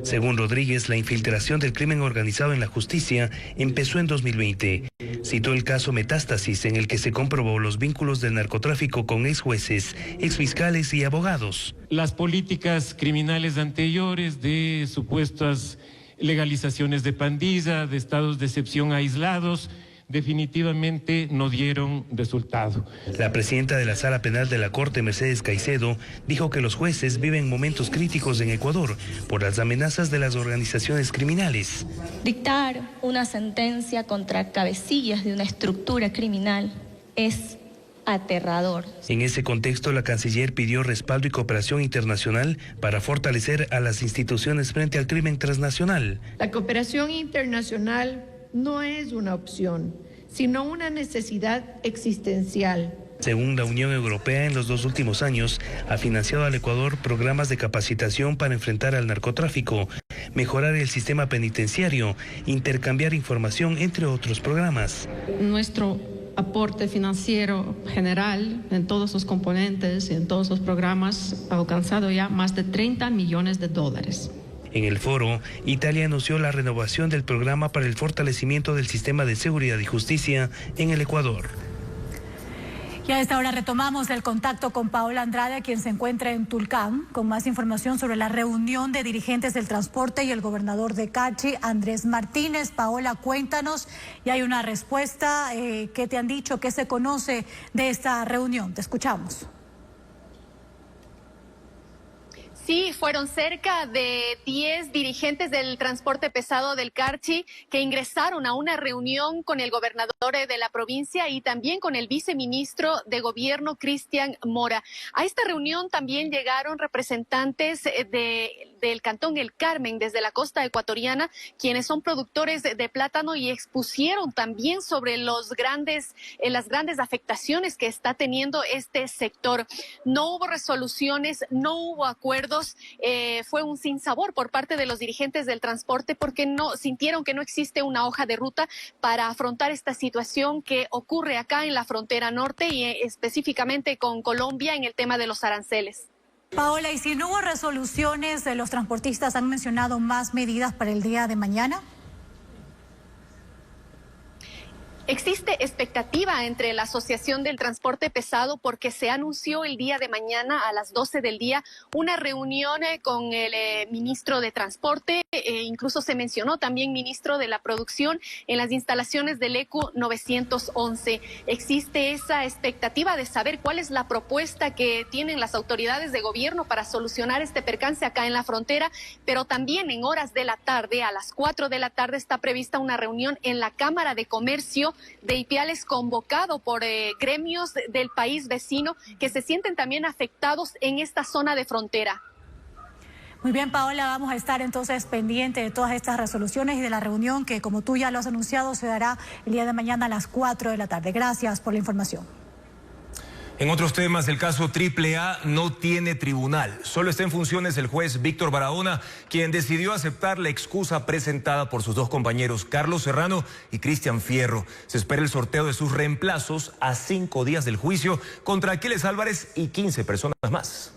Según Rodríguez, la infiltración del crimen organizado en la justicia empezó en 2020. Citó el caso Metástasis, en el que se comprobó los vínculos del narcotráfico con ex jueces, ex fiscales y abogados. Las políticas criminales anteriores de supuestas legalizaciones de pandilla, de estados de excepción aislados, definitivamente no dieron resultado. La presidenta de la Sala Penal de la Corte, Mercedes Caicedo, dijo que los jueces viven momentos críticos en Ecuador por las amenazas de las organizaciones criminales. Dictar una sentencia contra cabecillas de una estructura criminal es aterrador. En ese contexto, la canciller pidió respaldo y cooperación internacional para fortalecer a las instituciones frente al crimen transnacional. La cooperación internacional no es una opción, sino una necesidad existencial. Según la Unión Europea, en los 2 últimos años ha financiado al Ecuador programas de capacitación para enfrentar al narcotráfico, mejorar el sistema penitenciario, intercambiar información, entre otros programas. Nuestro aporte financiero general en todos sus componentes y en todos los programas ha alcanzado ya más de $30 millones. En el foro, Italia anunció la renovación del programa para el fortalecimiento del sistema de seguridad y justicia en el Ecuador. Y a esta hora retomamos el contacto con Paola Andrade, quien se encuentra en Tulcán, con más información sobre la reunión de dirigentes del transporte y el gobernador de Cachi, Andrés Martínez. Paola, cuéntanos, y hay una respuesta. ¿Qué te han dicho? ¿Qué se conoce de esta reunión? Te escuchamos. Sí, fueron cerca de 10 dirigentes del transporte pesado del Carchi que ingresaron a una reunión con el gobernador de la provincia y también con el viceministro de gobierno, Cristian Mora. A esta reunión también llegaron representantes del Cantón El Carmen, desde la costa ecuatoriana, quienes son productores de plátano y expusieron también sobre las grandes afectaciones que está teniendo este sector. No hubo resoluciones, no hubo acuerdos. Fue un sinsabor por parte de los dirigentes del transporte porque sintieron que no existe una hoja de ruta para afrontar esta situación que ocurre acá en la frontera norte y específicamente con Colombia en el tema de los aranceles. Paola, ¿y si no hubo resoluciones, los transportistas han mencionado más medidas para el día de mañana? Existe expectativa entre la Asociación del Transporte Pesado porque se anunció el día de mañana a las 12 del día una reunión con el ministro de Transporte, incluso se mencionó también ministro de la Producción en las instalaciones del ECU 911. Existe esa expectativa de saber cuál es la propuesta que tienen las autoridades de gobierno para solucionar este percance acá en la frontera, pero también en horas de la tarde, a las 4 de la tarde, está prevista una reunión en la Cámara de Comercio de Ipiales, convocado por gremios del país vecino que se sienten también afectados en esta zona de frontera. Muy bien, Paola, vamos a estar entonces pendiente de todas estas resoluciones y de la reunión que, como tú ya lo has anunciado, se dará el día de mañana a las 4 de la tarde. Gracias por la información. En otros temas, el caso AAA no tiene tribunal. Solo está en funciones el juez Víctor Barahona, quien decidió aceptar la excusa presentada por sus dos compañeros, Carlos Serrano y Cristian Fierro. Se espera el sorteo de sus reemplazos a 5 días del juicio contra Aquiles Álvarez y 15 personas más.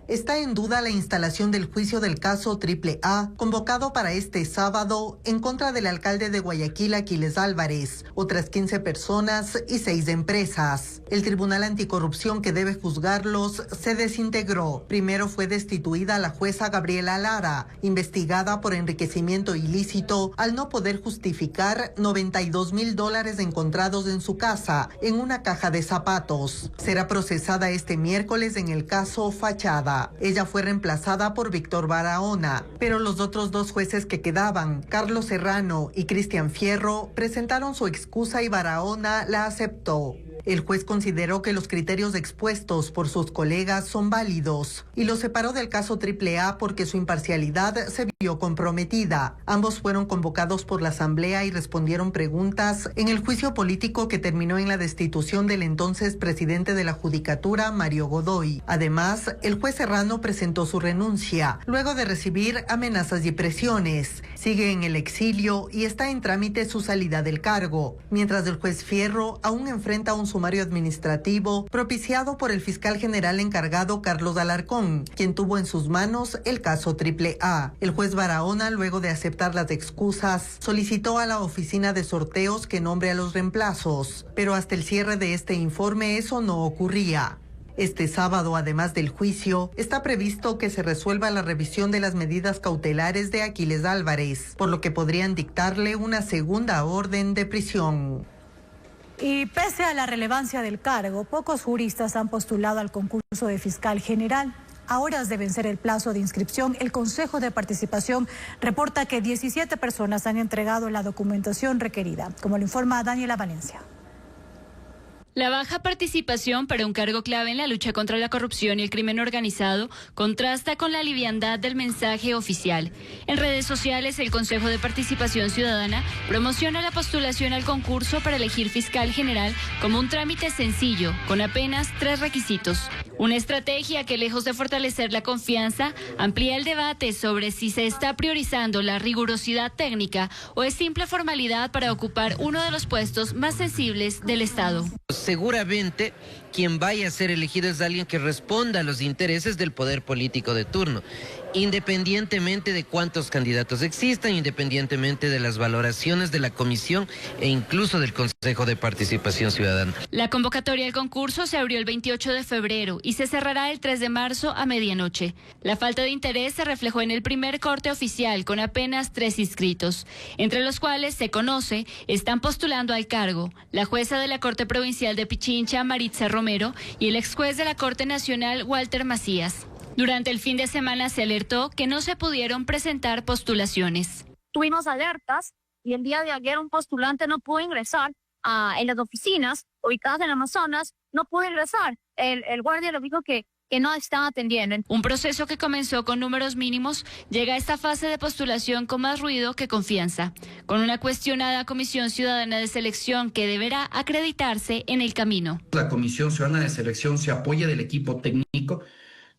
Está en duda la instalación del juicio del caso AAA, convocado para este sábado en contra del alcalde de Guayaquil, Aquiles Álvarez, otras 15 personas y 6 empresas. El Tribunal Anticorrupción que debe juzgarlos se desintegró. Primero fue destituida la jueza Gabriela Lara, investigada por enriquecimiento ilícito al no poder justificar $92,000 encontrados en su casa en una caja de zapatos. Será procesada este miércoles en el caso Fachada. Ella fue reemplazada por Víctor Barahona, pero los otros dos jueces que quedaban, Carlos Serrano y Cristian Fierro, presentaron su excusa y Barahona la aceptó. El juez consideró que los criterios expuestos por sus colegas son válidos y los separó del caso AAA porque su imparcialidad se vio comprometida. Ambos fueron convocados por la Asamblea y respondieron preguntas en el juicio político que terminó en la destitución del entonces presidente de la Judicatura, Mario Godoy. Además, el juez Serrano presentó su renuncia luego de recibir amenazas y presiones. Sigue en el exilio y está en trámite su salida del cargo, mientras el juez Fierro aún enfrenta un sumario administrativo propiciado por el fiscal general encargado Carlos Alarcón, quien tuvo en sus manos el caso AAA. El juez Barahona, luego de aceptar las excusas, solicitó a la oficina de sorteos que nombre a los reemplazos, pero hasta el cierre de este informe eso no ocurría. Este sábado, además del juicio, está previsto que se resuelva la revisión de las medidas cautelares de Aquiles Álvarez, por lo que podrían dictarle una segunda orden de prisión. Y pese a la relevancia del cargo, pocos juristas han postulado al concurso de fiscal general. A horas de vencer el plazo de inscripción, el Consejo de Participación reporta que 17 personas han entregado la documentación requerida, como lo informa Daniela Valencia. La baja participación para un cargo clave en la lucha contra la corrupción y el crimen organizado contrasta con la liviandad del mensaje oficial. En redes sociales, el Consejo de Participación Ciudadana promociona la postulación al concurso para elegir fiscal general como un trámite sencillo, con apenas 3 requisitos. Una estrategia que, lejos de fortalecer la confianza, amplía el debate sobre si se está priorizando la rigurosidad técnica o es simple formalidad para ocupar uno de los puestos más sensibles del Estado. Seguramente quien vaya a ser elegido es alguien que responda a los intereses del poder político de turno, independientemente de cuántos candidatos existan, independientemente de las valoraciones de la comisión e incluso del Consejo de Participación Ciudadana. La convocatoria del concurso se abrió el 28 de febrero y se cerrará el 3 de marzo a medianoche. La falta de interés se reflejó en el primer corte oficial con apenas 3 inscritos, entre los cuales se conoce están postulando al cargo la jueza de la Corte Provincial de Pichincha, Maritza Romero, y el ex juez de la Corte Nacional, Walter Macías. Durante el fin de semana se alertó que no se pudieron presentar postulaciones. Tuvimos alertas y el día de ayer un postulante no pudo ingresar en las oficinas ubicadas en Amazonas, no pudo ingresar. El guardia le dijo que no están atendiendo. Un proceso que comenzó con números mínimos llega a esta fase de postulación con más ruido que confianza, con una cuestionada Comisión Ciudadana de Selección que deberá acreditarse en el camino. La Comisión Ciudadana de Selección se apoya del equipo técnico,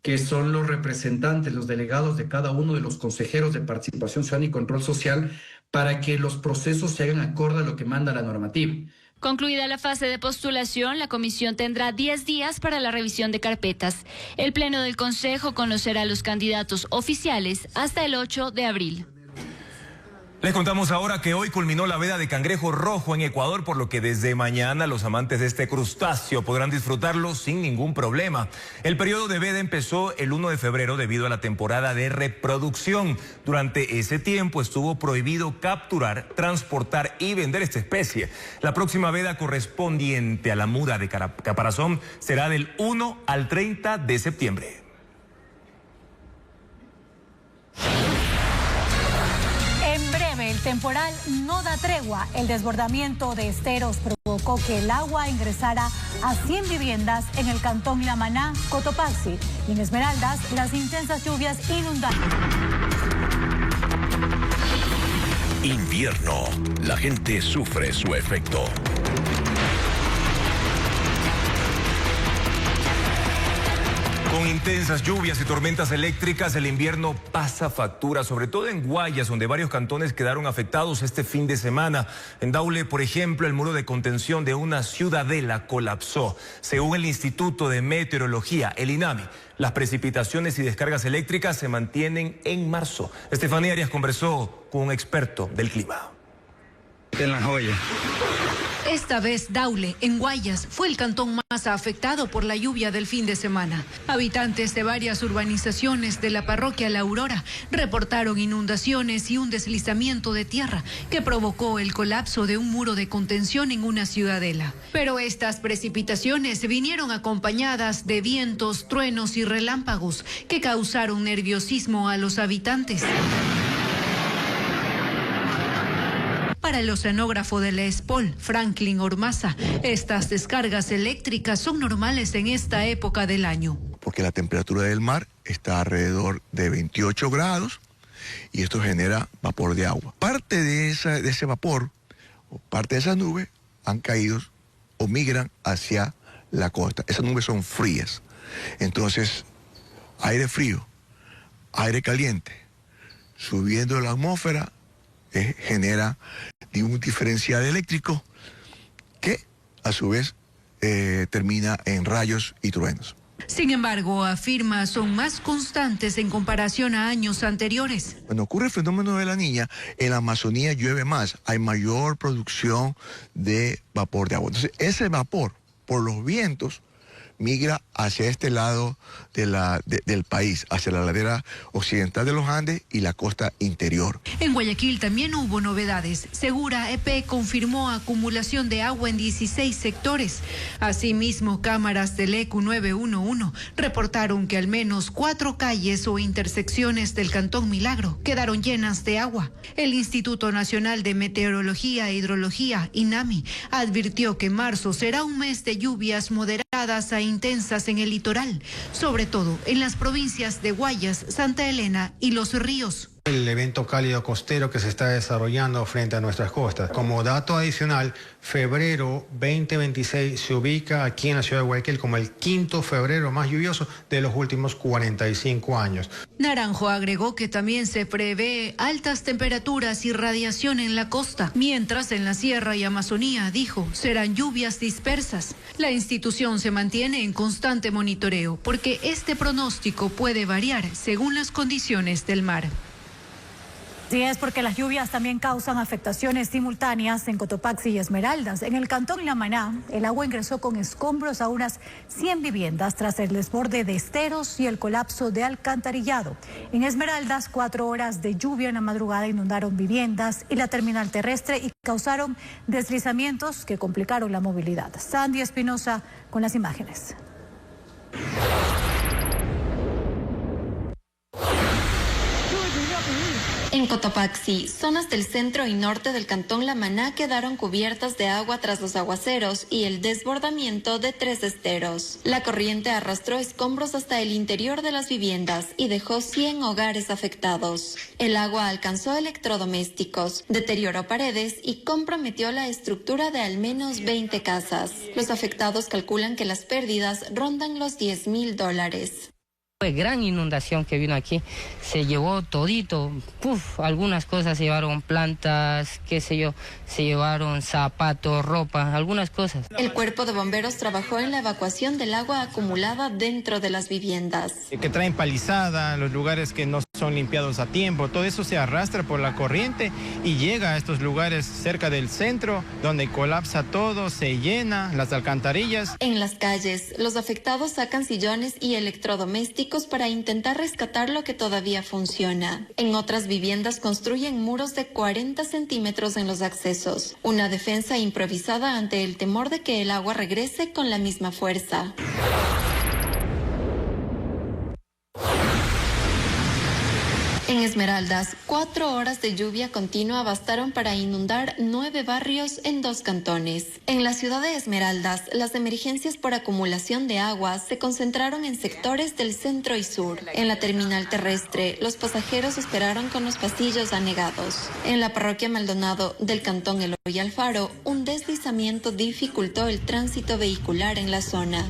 que son los representantes, los delegados de cada uno de los consejeros de Participación Ciudadana y Control Social, para que los procesos se hagan acorde a lo que manda la normativa. Concluida la fase de postulación, la comisión tendrá 10 días para la revisión de carpetas. El Pleno del Consejo conocerá a los candidatos oficiales hasta el 8 de abril. Les contamos ahora que hoy culminó la veda de cangrejo rojo en Ecuador, por lo que desde mañana los amantes de este crustáceo podrán disfrutarlo sin ningún problema. El periodo de veda empezó el 1 de febrero debido a la temporada de reproducción. Durante ese tiempo estuvo prohibido capturar, transportar y vender esta especie. La próxima veda correspondiente a la muda de caparazón será del 1 al 30 de septiembre. El temporal no da tregua. El desbordamiento de esteros provocó que el agua ingresara a 100 viviendas en el cantón La Maná, Cotopaxi. Y en Esmeraldas, las intensas lluvias inundaron. Invierno. La gente sufre su efecto. Con intensas lluvias y tormentas eléctricas, el invierno pasa factura, sobre todo en Guayas, donde varios cantones quedaron afectados este fin de semana. En Daule, por ejemplo, el muro de contención de una ciudadela colapsó. Según el Instituto de Meteorología, el INAMI, las precipitaciones y descargas eléctricas se mantienen en marzo. Estefanía Arias conversó con un experto del clima. En La Joya. Esta vez Daule, en Guayas, fue el cantón más afectado por la lluvia del fin de semana. Habitantes de varias urbanizaciones de la parroquia La Aurora reportaron inundaciones y un deslizamiento de tierra que provocó el colapso de un muro de contención en una ciudadela. Pero estas precipitaciones vinieron acompañadas de vientos, truenos y relámpagos que causaron nerviosismo a los habitantes. Para el oceanógrafo de la ESPOL, Franklin Ormaza, estas descargas eléctricas son normales en esta época del año. Porque la temperatura del mar está alrededor de 28 grados y esto genera vapor de agua. Parte de ese vapor, o parte de esas nubes, han caído o migran hacia la costa. Esas nubes son frías. Entonces, aire frío, aire caliente, subiendo la atmósfera, genera un diferencial eléctrico que a su vez termina en rayos y truenos. Sin embargo, afirma, son más constantes en comparación a años anteriores. Cuando ocurre el fenómeno de la Niña, en la Amazonía llueve más, hay mayor producción de vapor de agua. Entonces, ese vapor, por los vientos, migra hacia este lado del país, hacia la ladera occidental de los Andes y la costa interior. En Guayaquil también hubo novedades. Segura EP confirmó acumulación de agua en 16 sectores. Asimismo, cámaras del ECU 911 reportaron que al menos 4 calles o intersecciones del Cantón Milagro quedaron llenas de agua. El Instituto Nacional de Meteorología e Hidrología, INAMI, advirtió que marzo será un mes de lluvias moderadas a intensas en el litoral, sobre todo en las provincias de Guayas, Santa Elena y Los Ríos. El evento cálido costero que se está desarrollando frente a nuestras costas. Como dato adicional, febrero 2026 se ubica aquí en la ciudad de Guayaquil como el 5º febrero más lluvioso de los últimos 45 años. Naranjo agregó que también se prevé altas temperaturas y radiación en la costa, mientras en la Sierra y Amazonía, dijo, serán lluvias dispersas. La institución se mantiene en constante monitoreo porque este pronóstico puede variar según las condiciones del mar. Sí, es porque las lluvias también causan afectaciones simultáneas en Cotopaxi y Esmeraldas. En el cantón La Maná, el agua ingresó con escombros a unas 100 viviendas tras el desborde de esteros y el colapso de alcantarillado. En Esmeraldas, 4 horas de lluvia en la madrugada inundaron viviendas y la terminal terrestre y causaron deslizamientos que complicaron la movilidad. Sandy Espinosa con las imágenes. En Cotopaxi, zonas del centro y norte del cantón La Maná quedaron cubiertas de agua tras los aguaceros y el desbordamiento de 3 esteros. La corriente arrastró escombros hasta el interior de las viviendas y dejó 100 hogares afectados. El agua alcanzó electrodomésticos, deterioró paredes y comprometió la estructura de al menos 20 casas. Los afectados calculan que las pérdidas rondan los $10,000. Fue gran inundación que vino aquí, se llevó todito, algunas cosas se llevaron, plantas, qué sé yo, se llevaron zapatos, ropa, algunas cosas. El cuerpo de bomberos trabajó en la evacuación del agua acumulada dentro de las viviendas. Que traen palizada, los lugares que no son limpiados a tiempo, todo eso se arrastra por la corriente y llega a estos lugares cerca del centro, donde colapsa todo, se llena, las alcantarillas. En las calles, los afectados sacan sillones y electrodomésticos para intentar rescatar lo que todavía funciona. En otras viviendas construyen muros de 40 centímetros en los accesos, una defensa improvisada ante el temor de que el agua regrese con la misma fuerza. En Esmeraldas, 4 horas de lluvia continua bastaron para inundar 9 barrios en 2 cantones. En la ciudad de Esmeraldas, las emergencias por acumulación de agua se concentraron en sectores del centro y sur. En la terminal terrestre, los pasajeros esperaron con los pasillos anegados. En la parroquia Maldonado del cantón Eloy Alfaro, un deslizamiento dificultó el tránsito vehicular en la zona.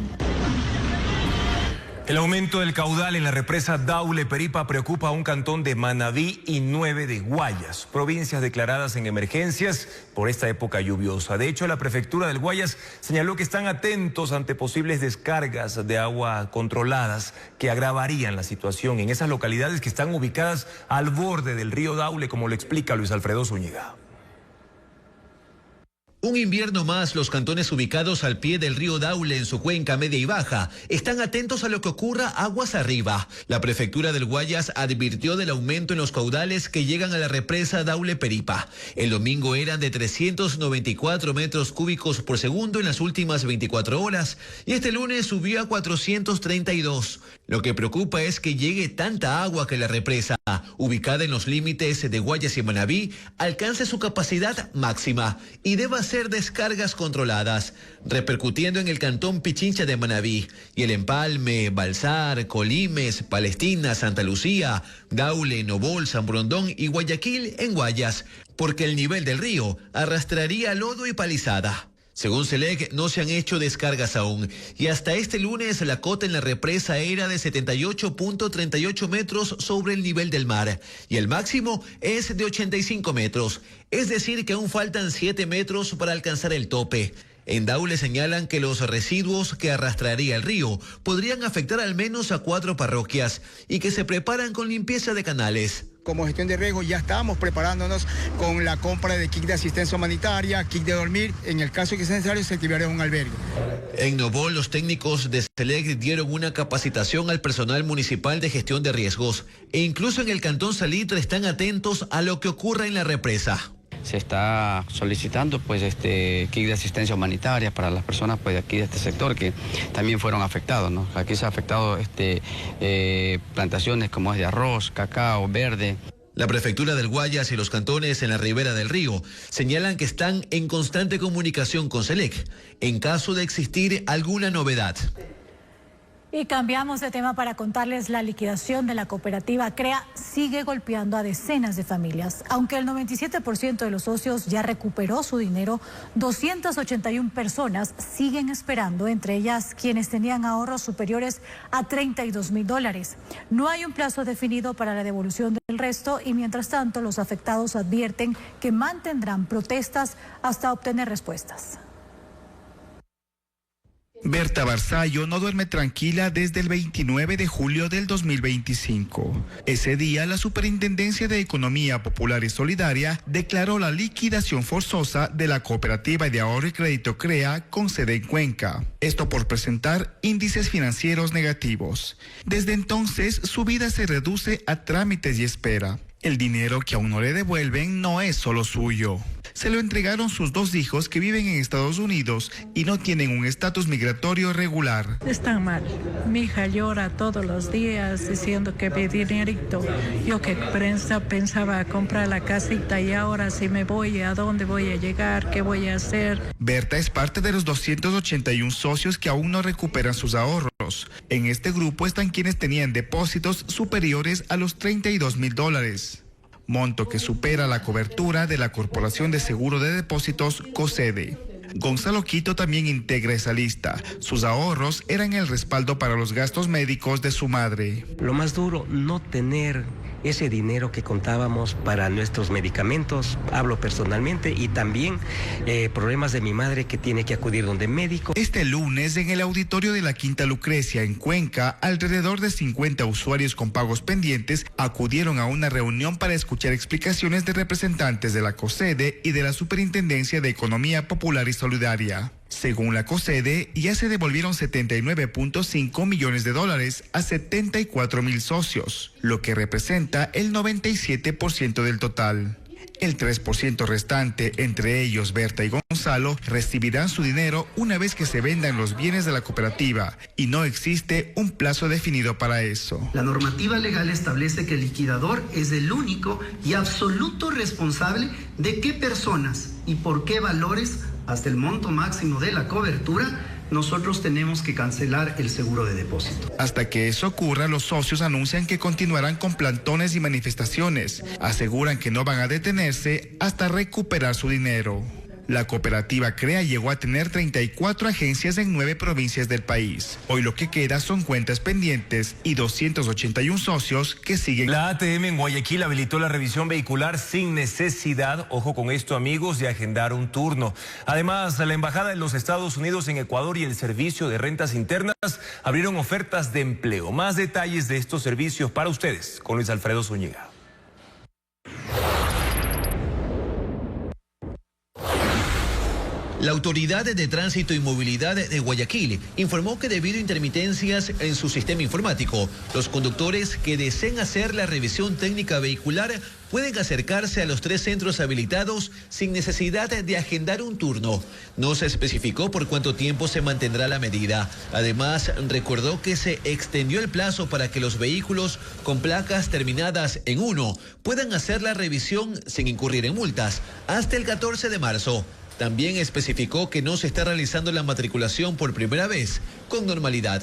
El aumento del caudal en la represa Daule-Peripa preocupa a un cantón de Manabí y 9 de Guayas, provincias declaradas en emergencias por esta época lluviosa. De hecho, la prefectura del Guayas señaló que están atentos ante posibles descargas de agua controladas que agravarían la situación en esas localidades que están ubicadas al borde del río Daule, como lo explica Luis Alfredo Zúñiga. Un invierno más, los cantones ubicados al pie del río Daule en su cuenca media y baja están atentos a lo que ocurra aguas arriba. La prefectura del Guayas advirtió del aumento en los caudales que llegan a la represa Daule-Peripa. El domingo eran de 394 metros cúbicos por segundo en las últimas 24 horas y este lunes subió a 432. Lo que preocupa es que llegue tanta agua que la represa, ubicada en los límites de Guayas y Manabí, alcance su capacidad máxima y deba hacer descargas controladas, repercutiendo en el cantón Pichincha de Manabí y el Empalme, Balsar, Colimes, Palestina, Santa Lucía, Daule, Nobol, San Borondón y Guayaquil en Guayas, porque el nivel del río arrastraría lodo y palizada. Según SELEC, no se han hecho descargas aún y hasta este lunes la cota en la represa era de 78.38 metros sobre el nivel del mar y el máximo es de 85 metros, es decir que aún faltan 7 metros para alcanzar el tope. En Daule señalan que los residuos que arrastraría el río podrían afectar al menos a 4 parroquias y que se preparan con limpieza de canales. Como gestión de riesgo ya estamos preparándonos con la compra de kit de asistencia humanitaria, kit de dormir. En el caso que sea necesario, se activará un albergue. En Nobol, los técnicos de SELEC dieron una capacitación al personal municipal de gestión de riesgos. E incluso en el cantón Salitre están atentos a lo que ocurra en la represa. Se está solicitando kit de asistencia humanitaria para las personas de aquí de este sector que también fueron afectados, ¿no? Aquí se ha afectado plantaciones como es de arroz, cacao, verde. La prefectura del Guayas y los cantones en la ribera del río señalan que están en constante comunicación con SELEC en caso de existir alguna novedad. Y cambiamos de tema para contarles la liquidación de la cooperativa CREA sigue golpeando a decenas de familias. Aunque el 97% de los socios ya recuperó su dinero, 281 personas siguen esperando, entre ellas quienes tenían ahorros superiores a $32,000. No hay un plazo definido para la devolución del resto y mientras tanto los afectados advierten que mantendrán protestas hasta obtener respuestas. Berta Barzallo no duerme tranquila desde el 29 de julio del 2025. Ese día, la Superintendencia de Economía Popular y Solidaria declaró la liquidación forzosa de la Cooperativa de Ahorro y Crédito CREA con sede en Cuenca. Esto por presentar índices financieros negativos. Desde entonces, su vida se reduce a trámites y espera. El dinero que aún no le devuelven no es solo suyo. se lo entregaron sus 2 hijos que viven en Estados Unidos y no tienen un estatus migratorio regular. Están mal. Mi hija llora todos los días diciendo que mi dinerito. Yo que pensaba comprar la casita y ahora si me voy, ¿a dónde voy a llegar? ¿Qué voy a hacer? Berta es parte de los 281 socios que aún no recuperan sus ahorros. En este grupo están quienes tenían depósitos superiores a los $32,000, monto que supera la cobertura de la Corporación de Seguro de Depósitos, COSEDE. Gonzalo Quito también integra esa lista. Sus ahorros eran el respaldo para los gastos médicos de su madre. Lo más duro, no tener ese dinero que contábamos para nuestros medicamentos, hablo personalmente, y también problemas de mi madre que tiene que acudir donde médico. Este lunes, en el auditorio de la Quinta Lucrecia, en Cuenca, alrededor de 50 usuarios con pagos pendientes acudieron a una reunión para escuchar explicaciones de representantes de la COSEDE y de la Superintendencia de Economía Popular y Solidaria. Según la COSEDE, ya se devolvieron $79.5 millones a 74,000 socios, lo que representa el 97% del total. El 3% restante, entre ellos Berta y Gonzalo, recibirán su dinero una vez que se vendan los bienes de la cooperativa y no existe un plazo definido para eso. La normativa legal establece que el liquidador es el único y absoluto responsable de qué personas y por qué valores, hasta el monto máximo de la cobertura, nosotros tenemos que cancelar el seguro de depósito. Hasta que eso ocurra, los socios anuncian que continuarán con plantones y manifestaciones. Aseguran que no van a detenerse hasta recuperar su dinero. La cooperativa CREA llegó a tener 34 agencias en 9 provincias del país. Hoy lo que queda son cuentas pendientes y 281 socios que siguen. La ATM en Guayaquil habilitó la revisión vehicular sin necesidad, ojo con esto amigos, de agendar un turno. Además, la Embajada de los Estados Unidos en Ecuador y el Servicio de Rentas Internas abrieron ofertas de empleo. Más detalles de estos servicios para ustedes con Luis Alfredo Zúñiga. La Autoridad de Tránsito y Movilidad de Guayaquil informó que debido a intermitencias en su sistema informático, los conductores que deseen hacer la revisión técnica vehicular pueden acercarse a los 3 centros habilitados sin necesidad de agendar un turno. No se especificó por cuánto tiempo se mantendrá la medida. Además, recordó que se extendió el plazo para que los vehículos con placas terminadas en 1 puedan hacer la revisión sin incurrir en multas hasta el 14 de marzo. También especificó que no se está realizando la matriculación por primera vez con normalidad.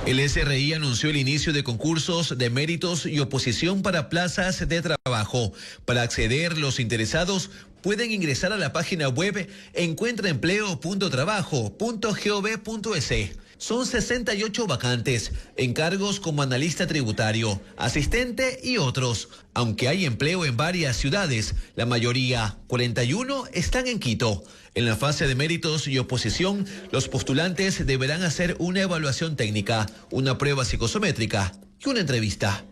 El SRI anunció el inicio de concursos de méritos y oposición para plazas de trabajo. Para acceder, los interesados pueden ingresar a la página web encuentraempleo.trabajo.gov.es. Son 68 vacantes, encargos como analista tributario, asistente y otros. Aunque hay empleo en varias ciudades, la mayoría, 41, están en Quito. En la fase de méritos y oposición, los postulantes deberán hacer una evaluación técnica, una prueba psicométrica y una entrevista.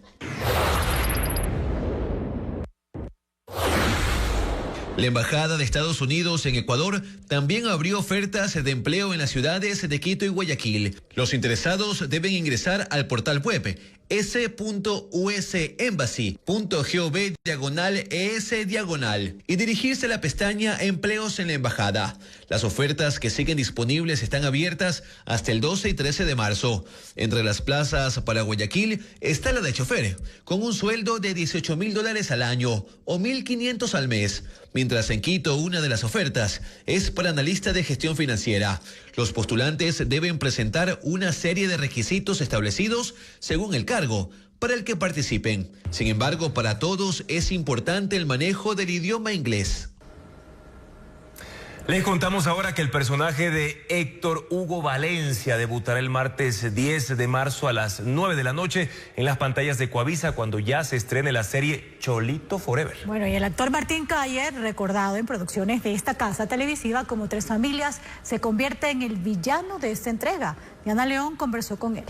La Embajada de Estados Unidos en Ecuador también abrió ofertas de empleo en las ciudades de Quito y Guayaquil. Los interesados deben ingresar al portal web s.usembassy.gov/es/ y dirigirse a la pestaña Empleos en la Embajada. Las ofertas que siguen disponibles están abiertas hasta el 12 y 13 de marzo. Entre las plazas para Guayaquil está la de chofer, con un sueldo de $18,000 al año o $1,500 al mes. Mientras en Quito una de las ofertas es para analista de gestión financiera. Los postulantes deben presentar una serie de requisitos establecidos según el cargo para el que participen. Sin embargo, para todos es importante el manejo del idioma inglés. Les contamos ahora que el personaje de Héctor Hugo Valencia debutará el martes 10 de marzo a las 9 de la noche en las pantallas de Coavisa cuando ya se estrene la serie Cholito Forever. Bueno, y el actor Martín Calle, recordado en producciones de esta casa televisiva como Tres Familias, se convierte en el villano de esta entrega. Diana León conversó con él.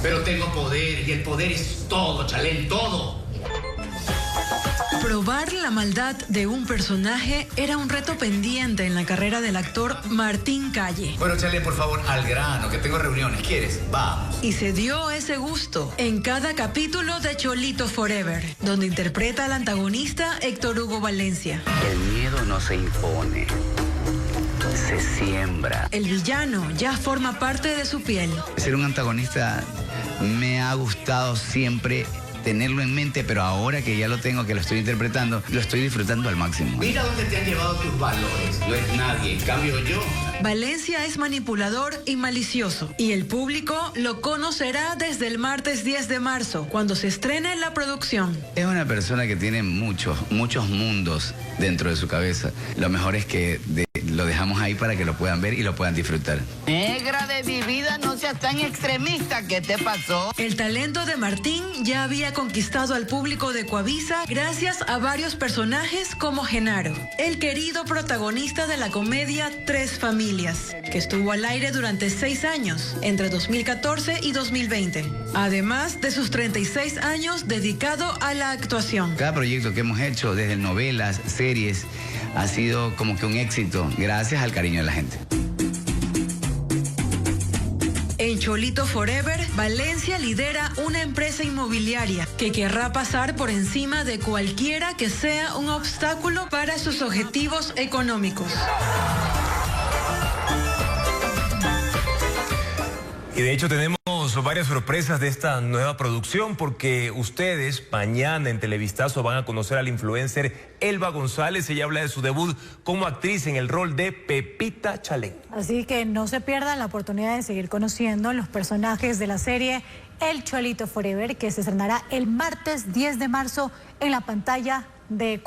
Pero tengo poder y el poder es todo, Chalén, todo. Probar la maldad de un personaje era un reto pendiente en la carrera del actor Martín Calle. Bueno, échale por favor al grano, que tengo reuniones. ¿Quieres? Vamos. Y se dio ese gusto en cada capítulo de Cholito Forever, donde interpreta al antagonista Héctor Hugo Valencia. El miedo no se impone, se siembra. El villano ya forma parte de su piel. Ser un antagonista me ha gustado siempre tenerlo en mente, pero ahora que ya lo tengo, que lo estoy interpretando, lo estoy disfrutando al máximo. Mira dónde te han llevado tus valores. No es nadie, en cambio yo. Valencia es manipulador y malicioso, y el público lo conocerá desde el martes 10 de marzo, cuando se estrene la producción. Es una persona que tiene muchos mundos dentro de su cabeza. Lo mejor es que lo dejamos ahí para que lo puedan ver y lo puedan disfrutar. Negra de mi vida, no seas tan extremista. ¿Qué te pasó? El talento de Martín ya había conquistado al público de Coavisa gracias a varios personajes como Genaro, el querido protagonista de la comedia Tres Familias, que estuvo al aire durante 6 años, entre 2014 y 2020, además de sus 36 años dedicado a la actuación. Cada proyecto que hemos hecho, desde novelas, series, ha sido como que un éxito, gracias al cariño de la gente. En Cholito Forever, Valencia lidera una empresa inmobiliaria que querrá pasar por encima de cualquiera que sea un obstáculo para sus objetivos económicos. Y de hecho tenemos varias sorpresas de esta nueva producción, porque ustedes mañana en Televistazo van a conocer al influencer Elba González. Ella habla de su debut como actriz en el rol de Pepita Chalén. Así que no se pierdan la oportunidad de seguir conociendo los personajes de la serie El Cholito Forever, que se estrenará el martes 10 de marzo en la pantalla de